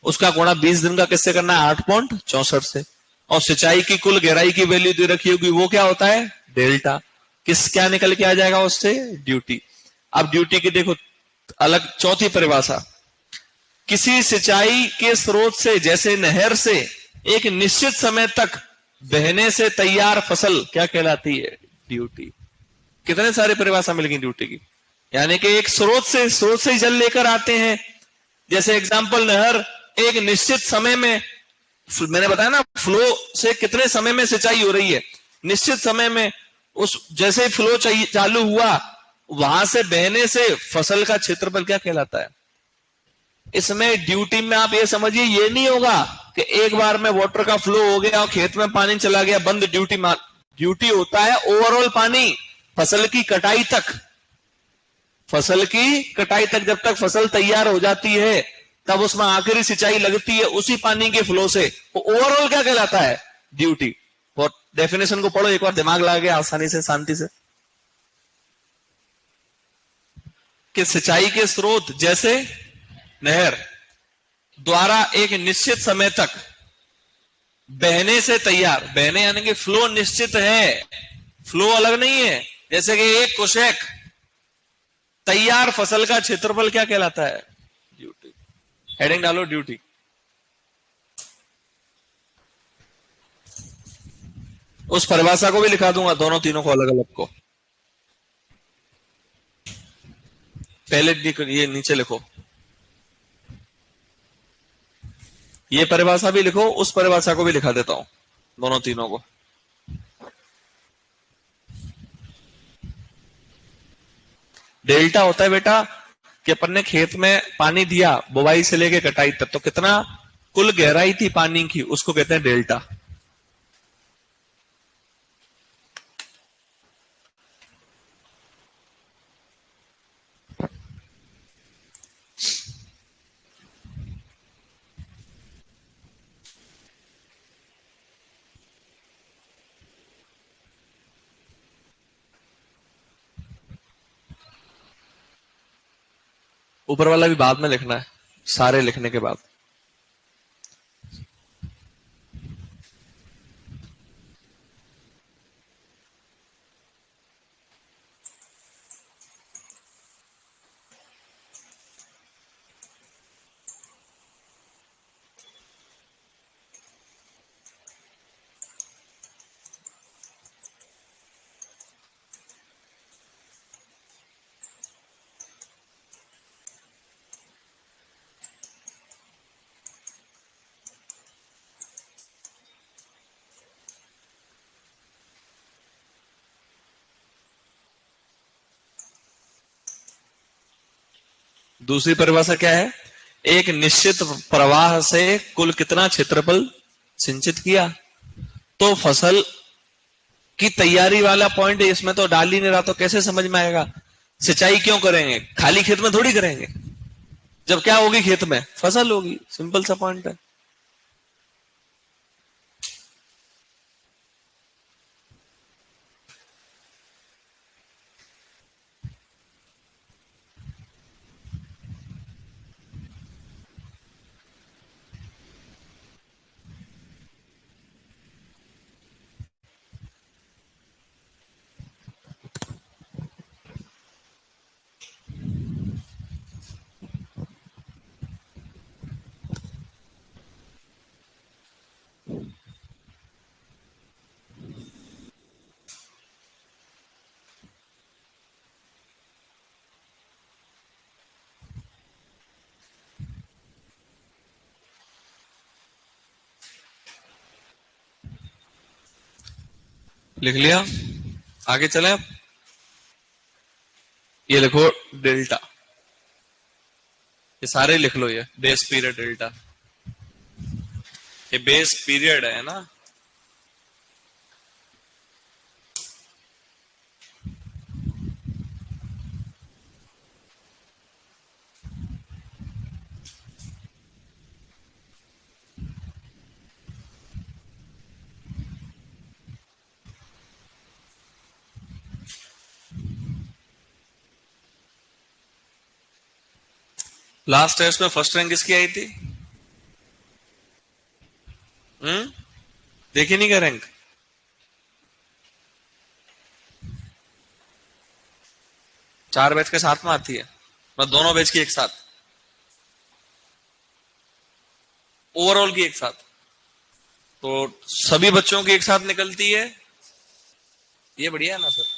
उसका गुणा 20 दिन का किससे करना है, 8.64 से। और सिंचाई की कुल गहराई की वैल्यू दे रखी होगी, वो क्या होता है, डेल्टा। किस क्या निकल के आ जाएगा उससे, ड्यूटी। अब ड्यूटी की देखो अलग चौथी परिभाषा, किसी सिंचाई के स्रोत से जैसे नहर से एक निश्चित समय तक बहने से तैयार फसल क्या कहलाती है, ड्यूटी। कितने सारे परिभाषा मिल गई ड्यूटी की, यानी कि एक स्रोत से जल लेकर आते हैं। जैसे एग्जांपल नहर एक निश्चित समय में, मैंने बताया ना फ्लो से कितने समय में सिंचाई हो रही है, निश्चित समय में। उस जैसे फ्लो चालू हुआ वहां से बहने से फसल का क्षेत्रफल क्या कहलाता है। इसमें ड्यूटी में आप ये समझिए, ये नहीं होगा कि एक बार में वाटर का फ्लो हो गया और खेत में पानी चला गया, बंद ड्यूटी। ड्यूटी होता है ओवरऑल पानी, फसल की कटाई तक। फसल की कटाई तक, जब तक फसल तैयार हो जाती है तब उसमें आखिरी सिंचाई लगती है उसी पानी के फ्लो से, तो ओवरऑल क्या कहलाता है, ड्यूटी। और डेफिनेशन को पढ़ो एक बार, दिमाग लगा के आसानी से, शांति से, कि सिंचाई के स्रोत जैसे नहर द्वारा एक निश्चित समय तक बहने से तैयार, बहने यानी कि फ्लो निश्चित है, फ्लो अलग नहीं है। जैसे कि एक कुशेक तैयार फसल का क्षेत्रफल क्या कहलाता है, ड्यूटी। हेडिंग डालो ड्यूटी। उस परिभाषा को भी लिखा दूंगा, दोनों तीनों को अलग अलग को। पहले ये नीचे लिखो, ये परिभाषा भी लिखो, उस परिभाषा को भी लिखा देता हूं, दोनों तीनों को। डेल्टा होता है बेटा कि अपन ने खेत में पानी दिया बुवाई से लेके कटाई तक, तो कितना कुल गहराई थी पानी की, उसको कहते हैं डेल्टा। ऊपर वाला भी बाद में लिखना है, सारे लिखने के बाद। दूसरी परिभाषा क्या है? एक निश्चित प्रवाह से कुल कितना क्षेत्रफल सिंचित किया। तो फसल की तैयारी वाला पॉइंट है, इसमें तो डाल ही नहीं रहा, तो कैसे समझ में आएगा? सिंचाई क्यों करेंगे? खाली खेत में थोड़ी करेंगे। जब क्या होगी खेत में? फसल होगी। सिंपल सा पॉइंट है। लिख लिया? आगे चले अब। ये लिखो डेल्टा, ये सारे लिख लो। ये बेस पीरियड डेल्टा, ये बेस पीरियड है ना। लास्ट टेस्ट में फर्स्ट रैंक किसकी आई थी? देखी नहीं क्या रैंक? चार बैच के साथ में आती है, मतलब दोनों बैच की एक साथ, ओवरऑल की एक साथ। तो सभी बच्चों की एक साथ निकलती है। ये बढ़िया है ना सर?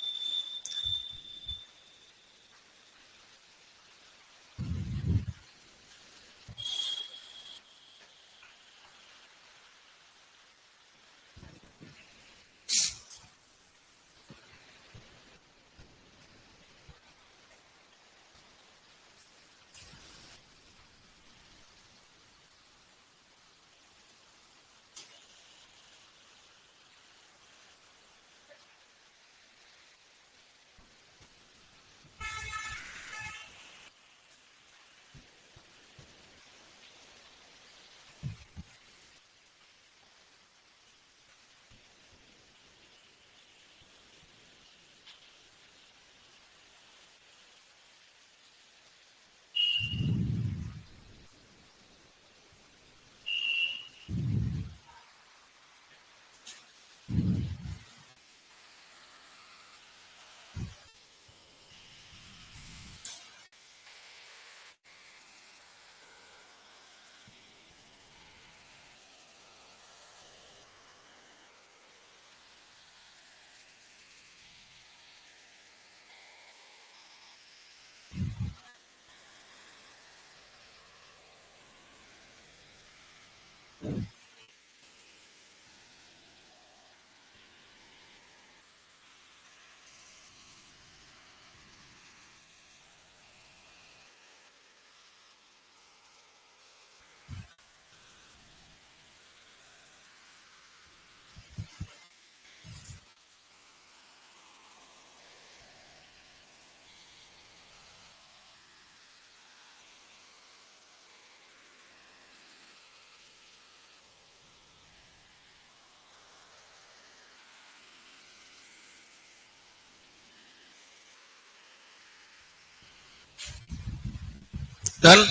डन।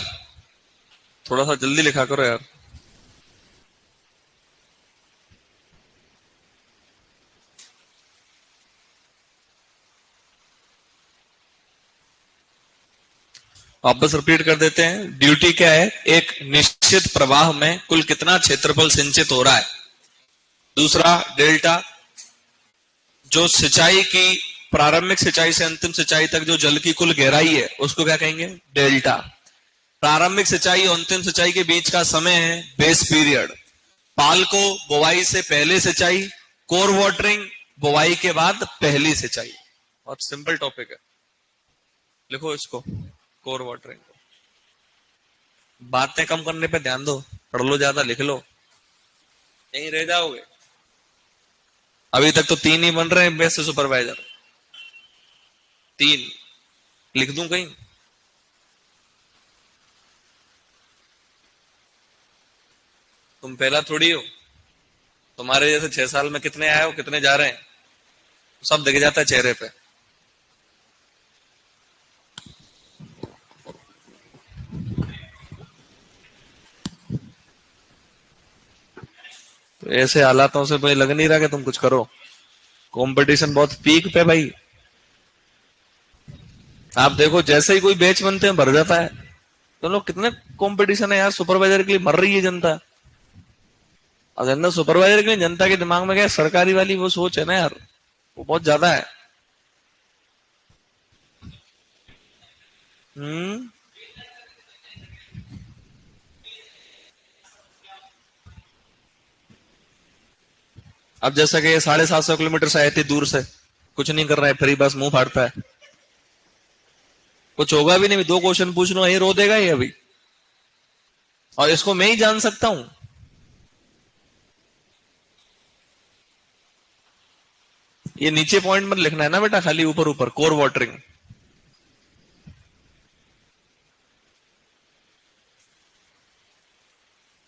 थोड़ा सा जल्दी लिखा करो यार। वापस रिपीट कर देते हैं। ड्यूटी क्या है? एक निश्चित प्रवाह में कुल कितना क्षेत्रफल सिंचित हो रहा है। दूसरा डेल्टा, जो सिंचाई की प्रारंभिक सिंचाई से अंतिम सिंचाई तक जो जल की कुल गहराई है उसको क्या कहेंगे? डेल्टा। प्रारंभिक सिंचाई और अंतिम सिंचाई के बीच का समय है बेस पीरियड। पाल को बुवाई से पहले सिंचाई, कोर वाटरिंग बुवाई के बाद पहली सिंचाई। बहुत सिंपल टॉपिक है, लिखो इसको, कोर वाटरिंग को। बातें कम करने पे ध्यान दो, पढ़ लो ज्यादा, लिख लो, यहीं रह जाओगे। अभी तक तो 3 ही बन रहे हैं बेस्ट सुपरवाइजर, 3 लिख दूं कहीं? तुम पहला थोड़ी हो, तुम्हारे जैसे 6 साल में कितने आए हो, कितने जा रहे हैं, सब दिख जाता है चेहरे पे। तो ऐसे हालातों से भाई लग नहीं रहा कि तुम कुछ करो। कंपटीशन बहुत पीक पे भाई। आप देखो जैसे ही कोई बैच बनते हैं भर जाता है। तो लोग कितने कंपटीशन है यार, सुपरवाइजर के लिए मर रही है जनता। और जनता सुपरवाइजर के लिए, जनता के दिमाग में क्या है, सरकारी वाली वो सोच है ना यार, वो बहुत ज्यादा है। हम्म। अब जैसा कि ये 750 किलोमीटर से आए थे दूर से, कुछ नहीं कर रहा है, फ्री बस मुंह फाड़ता है, कुछ होगा भी नहीं। 2 क्वेश्चन पूछ लो, ये रो देगा ये अभी। और इसको मैं ही जान सकता हूं। ये नीचे पॉइंट मत लिखना है ना बेटा, खाली ऊपर ऊपर कोर वाटरिंग।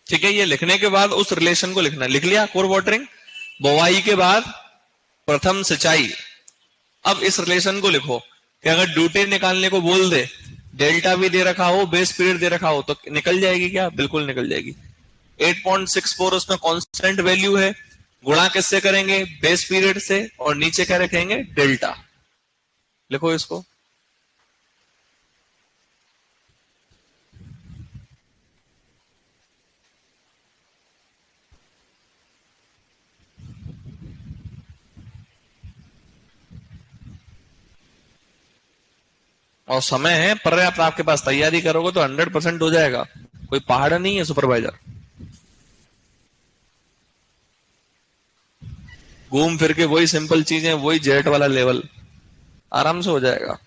ठीक है, ये लिखने के बाद उस रिलेशन को लिखना है। लिख लिया? कोर वाटरिंग बुवाई के बाद प्रथम सिंचाई। अब इस रिलेशन को लिखो कि अगर ड्यूटी निकालने को बोल दे, डेल्टा भी दे रखा हो, बेस पीरियड दे रखा हो, तो निकल जाएगी क्या? बिल्कुल निकल जाएगी। 8.64 उसमें कांस्टेंट वैल्यू है। गुणा किससे करेंगे? बेस पीरियड से। और नीचे क्या रखेंगे? डेल्टा। लिखो इसको। और समय है पर्याप्त, आपके पास तैयारी करोगे तो 100% हो जाएगा। कोई पहाड़ नहीं है सुपरवाइजर। घूम फिर के वही सिंपल चीजें, वही जेट वाला लेवल, आराम से हो जाएगा।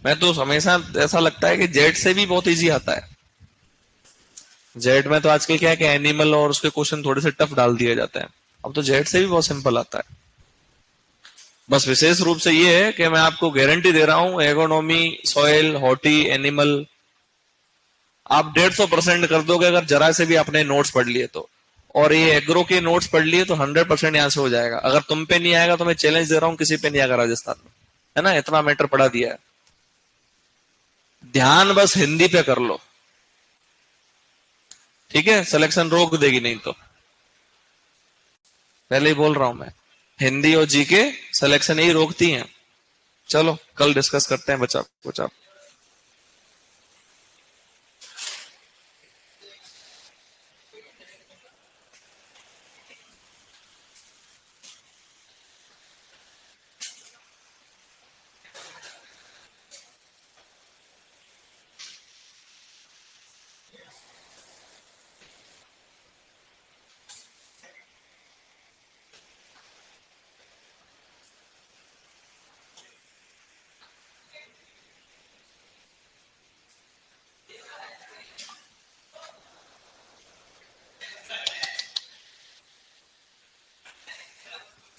मैं तो हमेशा ऐसा लगता है कि जेट से भी बहुत इजी आता है। जेट में तो आजकल क्या है कि एनिमल और उसके क्वेश्चन थोड़े से टफ डाल दिए जाते हैं। अब तो जेट से भी बहुत सिंपल आता है। बस विशेष रूप से ये है कि मैं आपको गारंटी दे रहा हूं, एगोनॉमी, सॉइल, हॉटी, एनिमल, आप 150% कर दोगे अगर जरा से भी आपने नोट्स पढ़ लिए तो। और ये एग्रो के नोट्स पढ़ लिए तो 100% यहां से हो जाएगा। अगर तुम पे नहीं आएगा तो मैं चैलेंज दे रहा हूं, किसी पे नहीं आएगा राजस्थान में, है ना, इतना मैटर पढ़ा दिया है। ध्यान बस हिंदी पे कर लो, ठीक है? सिलेक्शन रोक देगी नहीं तो, पहले ही बोल रहा हूं मैं। हिंदी और जीके सिलेक्शन ही रोकती हैं। चलो कल डिस्कस करते हैं बचा बचा।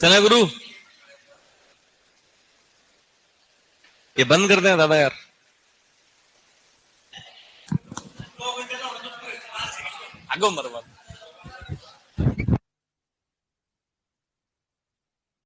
चले गुरु, ये बंद कर दें दादा यार। आगो मरवा